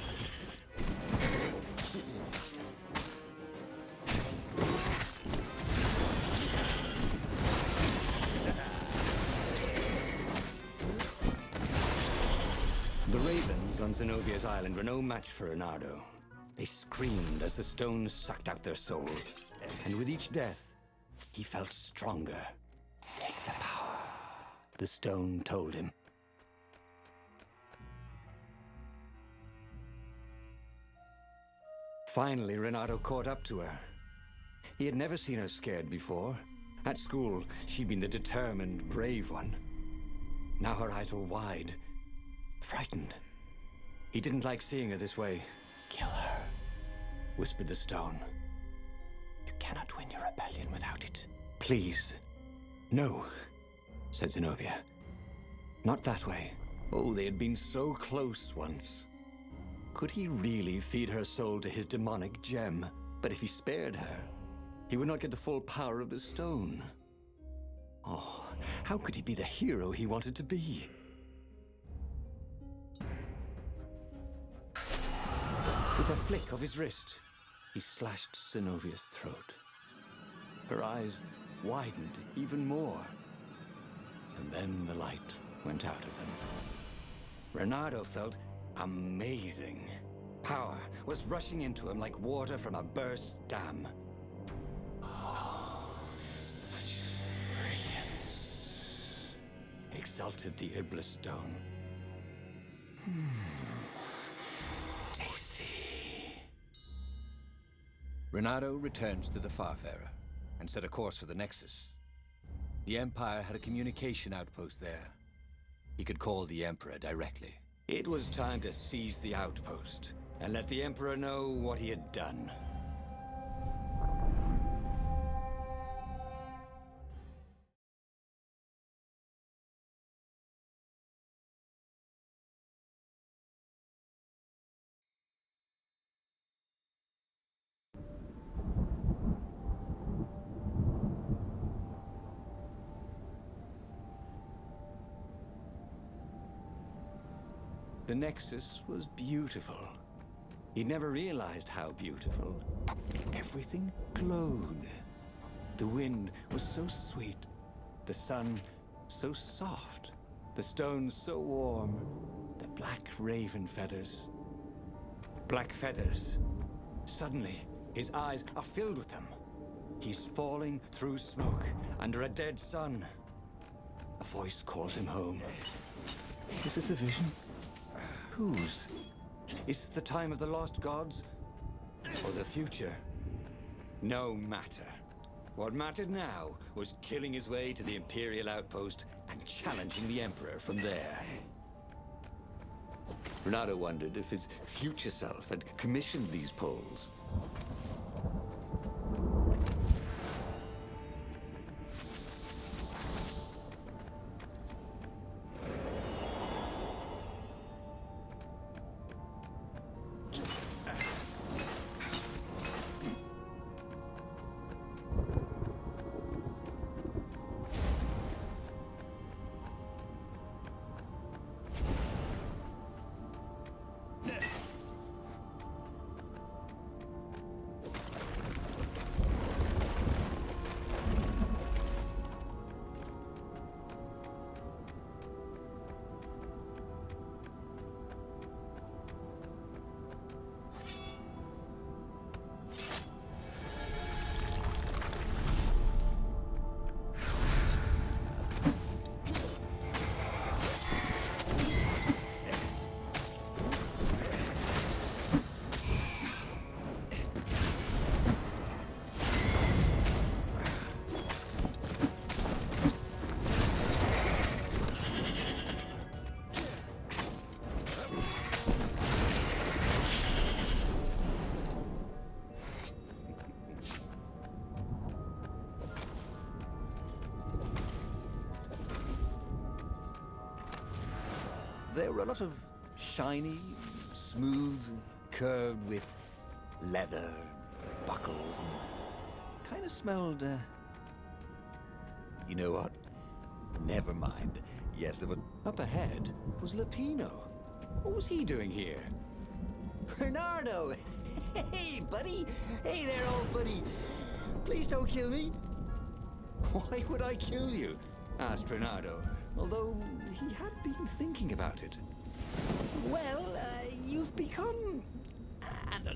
The ravens on Zenobia's island were no match for Renato. They screamed as the stones sucked out their souls. And with each death, he felt stronger. Take the power, the stone told him. Finally, Renato caught up to her. He had never seen her scared before. At school, she'd been the determined, brave one. Now her eyes were wide, frightened. He didn't like seeing her this way. Kill her, whispered the stone. You cannot win your rebellion without it. Please. No, said Zenobia. Not that way. Oh, they had been so close once. Could he really feed her soul to his demonic gem? But if he spared her, He would not get the full power of the stone. Oh, how could he be the hero he wanted to be? With a flick of his wrist, he slashed Zenobia's throat. Her eyes widened even more. And then the light went out of them. Renato felt amazing. Power was rushing into him like water from a burst dam. Oh, such brilliance, exulted the Iblis stone. Tasty. Renato returned to the Farfarer and set a course for the Nexus. The Empire had a communication outpost there. He could call the Emperor directly. It was time to seize the outpost and let the Emperor know what he had done. The Nexus was beautiful. He'd never realized how beautiful. Everything glowed. The wind was so sweet. The sun so soft. The stones so warm. The black raven feathers. Black feathers. Suddenly, his eyes are filled with them. He's falling through smoke under a dead sun. A voice calls him home. Is this a vision? Whose? Is this the time of the lost gods? Or the future? No matter. What mattered now was killing his way to the Imperial outpost and challenging the Emperor from there. Renato wondered if his future self had commissioned these poles. There were a lot of shiny, smooth, curved with leather, buckles, and kind of smelled, You know what? Never mind. Yes, there was... Up ahead was Lapino. What was he doing here? Bernardo! Hey, buddy! Hey there, old buddy! Please don't kill me! Why would I kill you? Asked Bernardo, although he had been thinking about it. Well, you've become...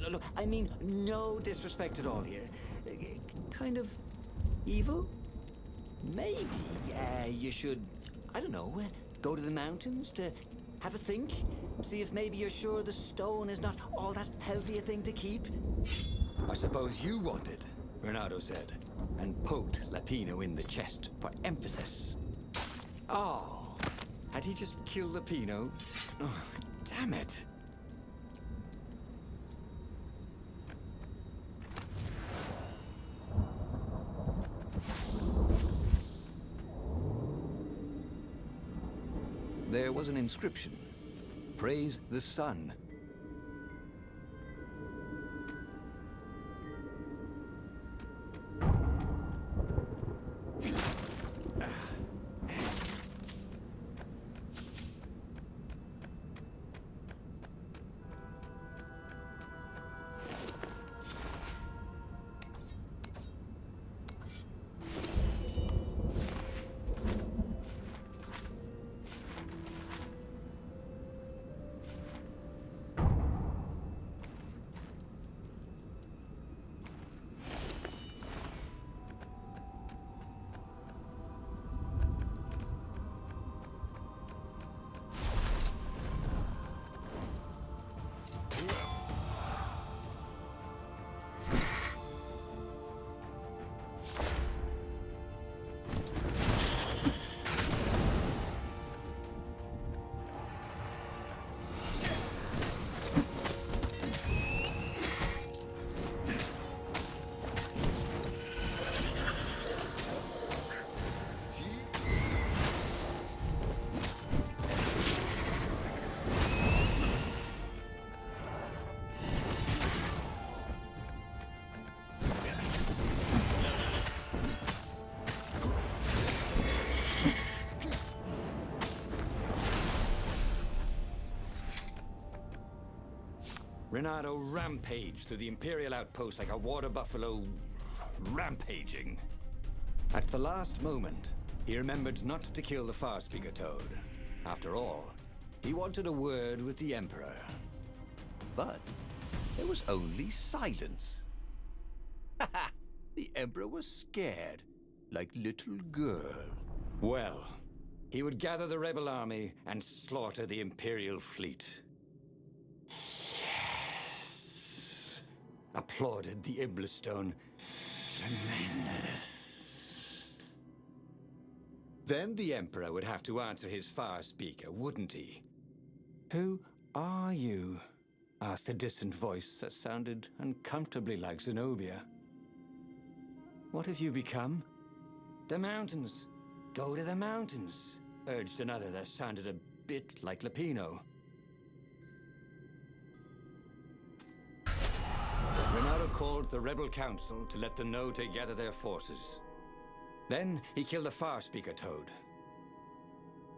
look, I mean, no disrespect at all here. Kind of evil? Maybe you should, I don't know, go to the mountains to have a think? See if maybe you're sure the stone is not all that healthy a thing to keep? I suppose you wanted, Renato said, and poked Lapino in the chest for emphasis. Oh, had he just killed Lapino? Oh, damn it. There was an inscription. Praise the sun. Renato rampaged through the Imperial outpost like a water buffalo rampaging. At the last moment, he remembered not to kill the far-speaker toad. After all, he wanted a word with the Emperor. But there was only silence. The Emperor was scared, like little girl. Well, he would gather the rebel army and slaughter the Imperial fleet. Yes! Applauded the Iblistone. Tremendous. Then the Emperor would have to answer his far speaker, wouldn't he? Who are you? Asked a distant voice that sounded uncomfortably like Zenobia. What have you become? The mountains. Go to the mountains, urged another that sounded a bit like Lapino. Renato called the rebel council to let them know to gather their forces. Then he killed the far-speaker toad.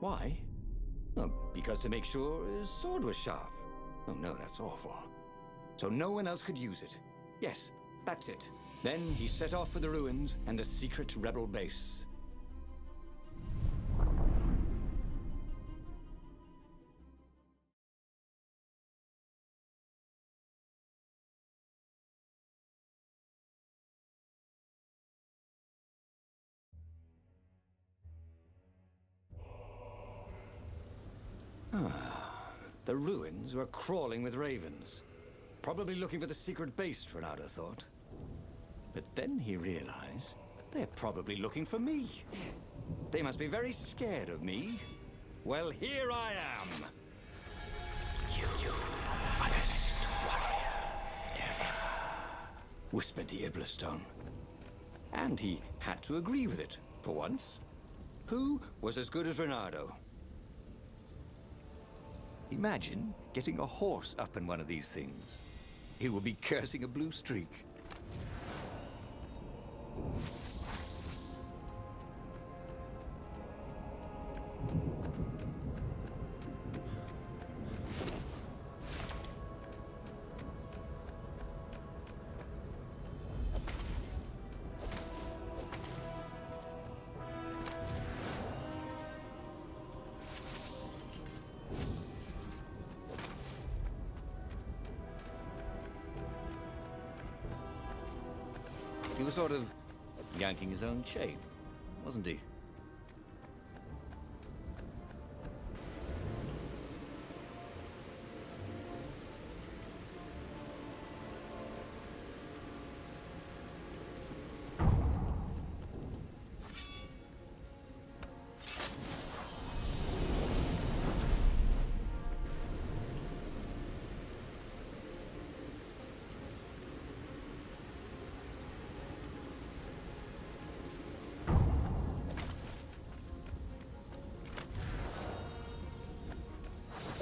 Why? Oh, because to make sure his sword was sharp. Oh no, that's awful. So no one else could use it. Yes, that's it. Then he set off for the ruins and the secret rebel base. The ruins were crawling with ravens. Probably looking for the secret base, Renato thought. But then he realized they're probably looking for me. They must be very scared of me. Well, here I am. You honest warrior, ever, whispered the Iblistone. And he had to agree with it, for once. Who was as good as Renato? Imagine getting a horse up in one of these things. He would be cursing a blue streak. He was sort of yanking his own chain, wasn't he?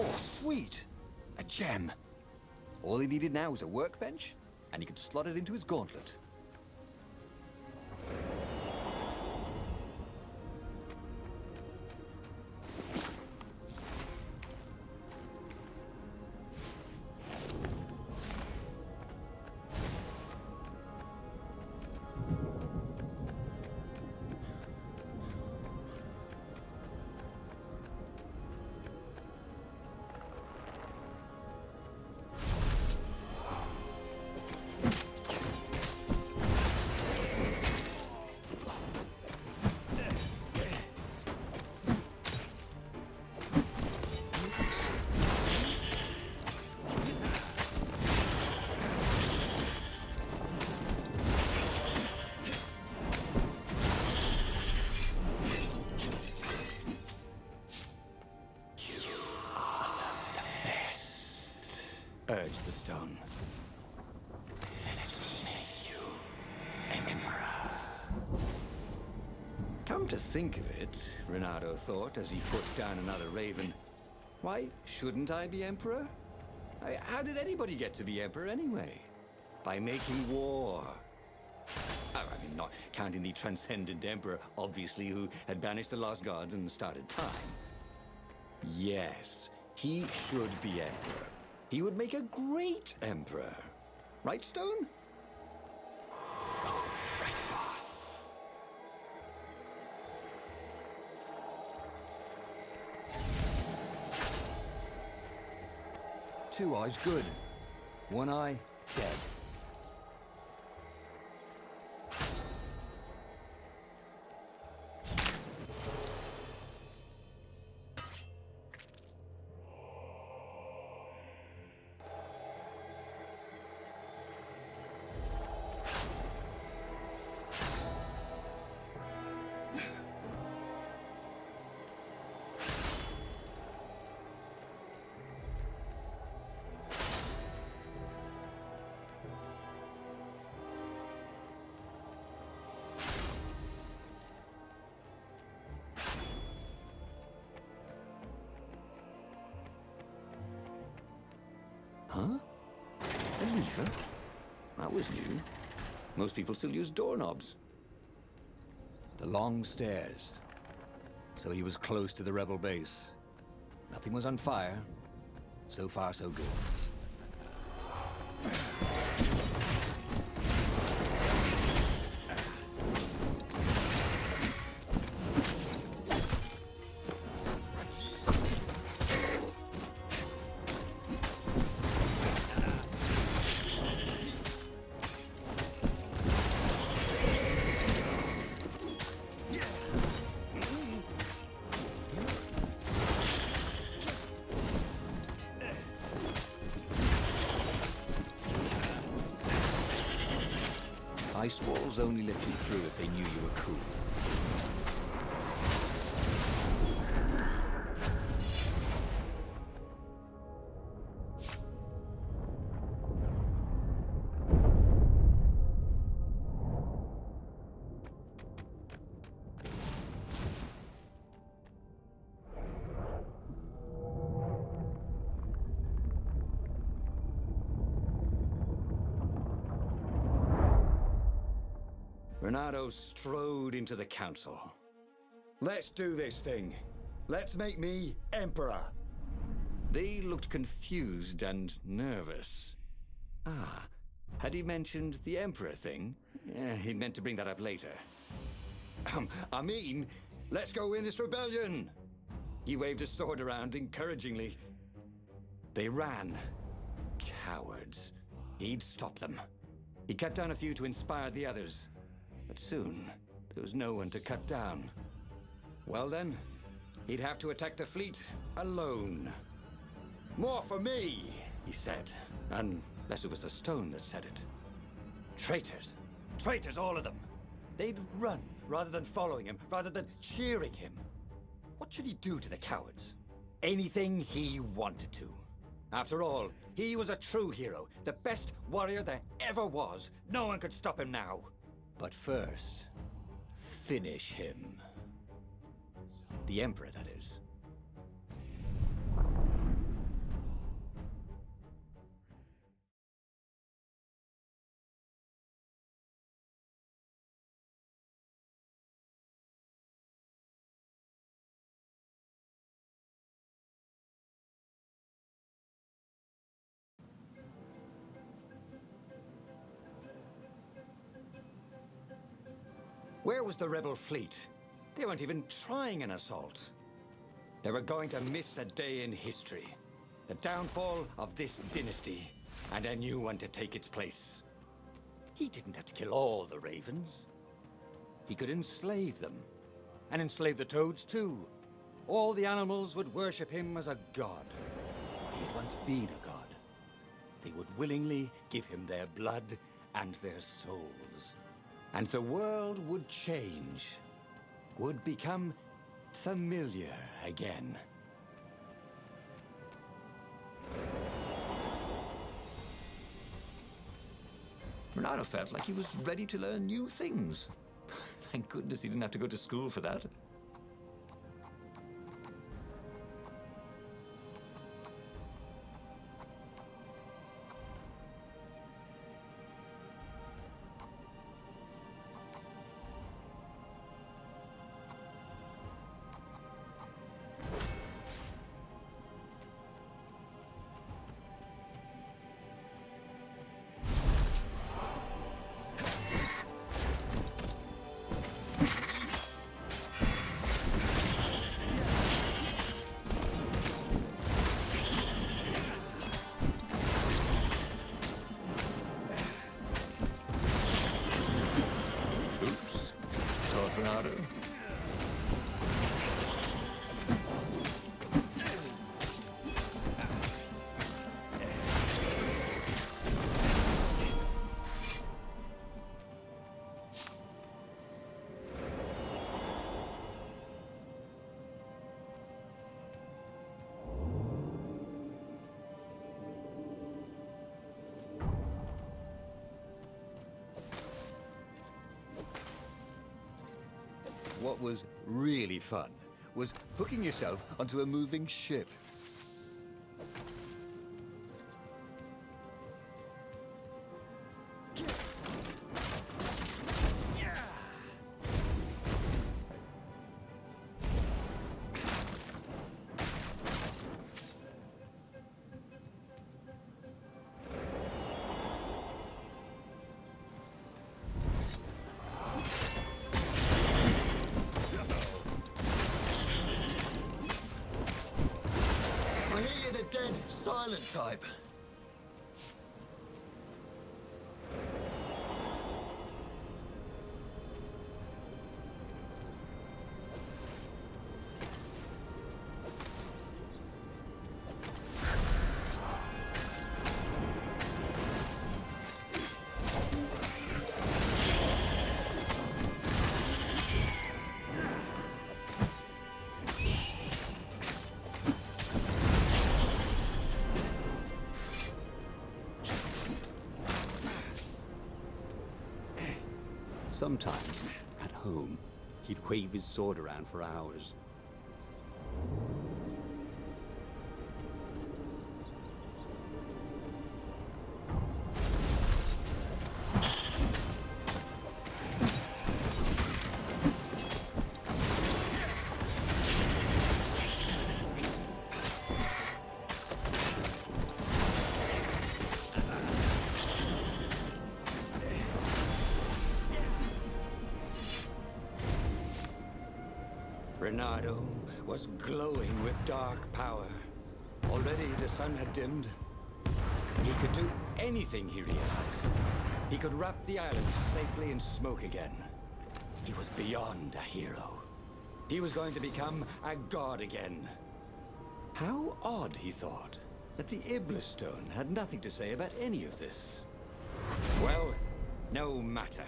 Oh, sweet! A gem. All he needed now was a workbench, and he could slot it into his gauntlet. Urged the stone. Let me make you emperor. Come to think of it, Renato thought as he put down another raven, why shouldn't I be emperor? How did anybody get to be emperor anyway? By making war. Oh, I mean, not counting the transcendent emperor, obviously, who had banished the lost gods and started time. Yes, he should be emperor. He would make a great emperor. Right, Stone? Two eyes good. One eye dead. Huh? A lever? That was new. Most people still use doorknobs. The long stairs. So he was close to the rebel base. Nothing was on fire. So far, so good. Ice walls only let you through if they knew you were cool. Renato strode into the council. Let's do this thing. Let's make me emperor. They looked confused and nervous. Ah, had he mentioned the emperor thing? He meant to bring that up later. I mean, let's go win this rebellion. He waved his sword around encouragingly. They ran. Cowards. He'd stop them. He cut down a few to inspire the others. But soon, there was no one to cut down. Well then, he'd have to attack the fleet alone. More for me, he said. Unless it was the stone that said it. Traitors. Traitors, all of them. They'd run rather than following him, rather than cheering him. What should he do to the cowards? Anything he wanted to. After all, he was a true hero, the best warrior there ever was. No one could stop him now. But first, finish him. The Emperor, that is. Where was the rebel fleet? They weren't even trying an assault. They were going to miss a day in history. The downfall of this dynasty, and a new one to take its place. He didn't have to kill all the ravens. He could enslave them. And enslave the toads too. All the animals would worship him as a god. He had once been a god. They would willingly give him their blood and their souls. And the world would change, would become familiar again. Renato felt like he was ready to learn new things. Thank goodness he didn't have to go to school for that. yourself, Renato. What was really fun was hooking yourself onto a moving ship. I hear you're the dead, silent type. Sometimes, at home, he'd wave his sword around for hours. Renato was glowing with dark power. Already the sun had dimmed. He could do anything, he realized. He could wrap the island safely in smoke again. He was beyond a hero. He was going to become a god again. How odd, he thought, that the Iblistone had nothing to say about any of this. Well, no matter.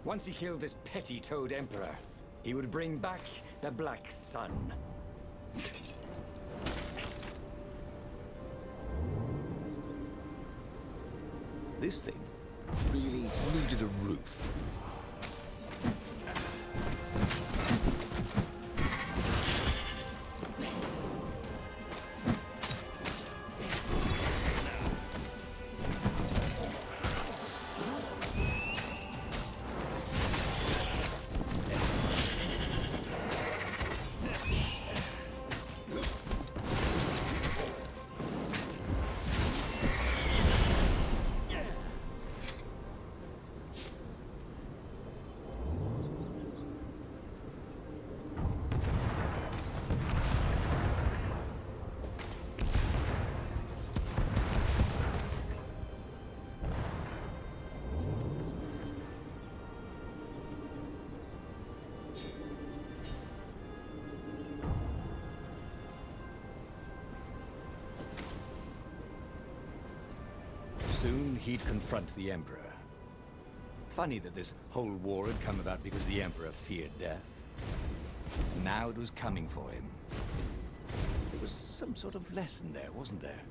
Once he killed this petty toad emperor, he would bring back the Black Sun. This thing really needed a roof. Soon he'd confront the Emperor. Funny that this whole war had come about because the Emperor feared death. Now it was coming for him. There was some sort of lesson there, wasn't there?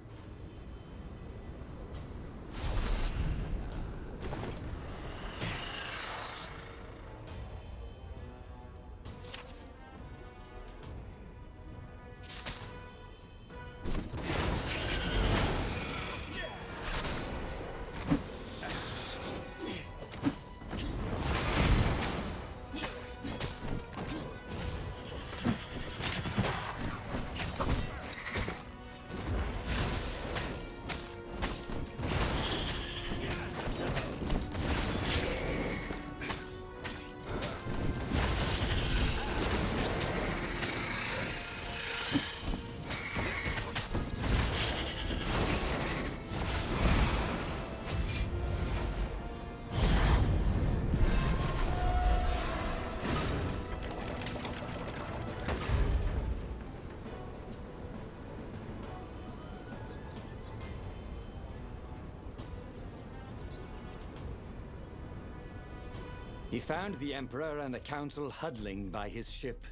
He found the Emperor and the Council huddling by his ship,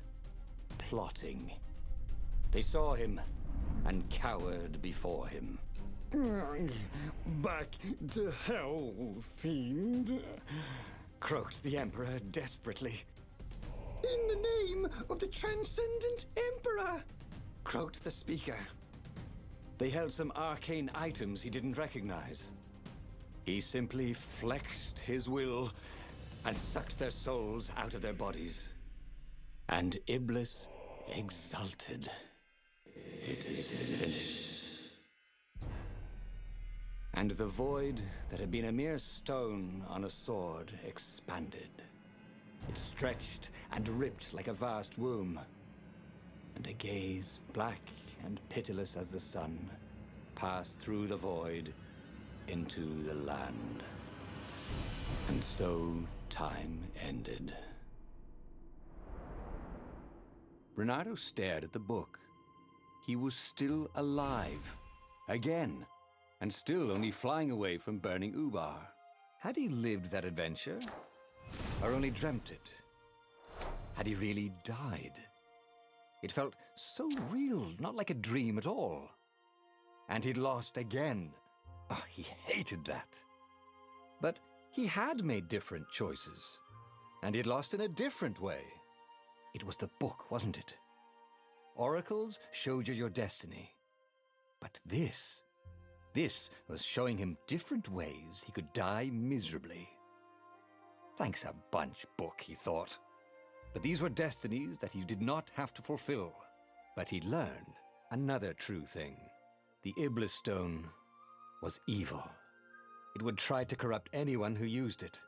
plotting. They saw him and cowered before him. Back to hell, fiend. Croaked the Emperor desperately. In the name of the Transcendent Emperor! Croaked the Speaker. They held some arcane items he didn't recognize. He simply flexed his will and sucked their souls out of their bodies. And Iblis exulted. It is finished. And the void that had been a mere stone on a sword expanded. It stretched and ripped like a vast womb. And a gaze, black and pitiless as the sun, passed through the void into the land. And so time ended. Renato stared at the book. He was still alive. Again. And still only flying away from burning Ubar. Had he lived that adventure? Or only dreamt it? Had he really died? It felt so real, not like a dream at all. And he'd lost again. Oh, he hated that. But he had made different choices. And he'd lost in a different way. It was the book, wasn't it? Oracles showed you your destiny. But this was showing him different ways he could die miserably. Thanks a bunch, book, he thought. But these were destinies that he did not have to fulfill. But he'd learn another true thing. The Iblis Stone was evil. It would try to corrupt anyone who used it.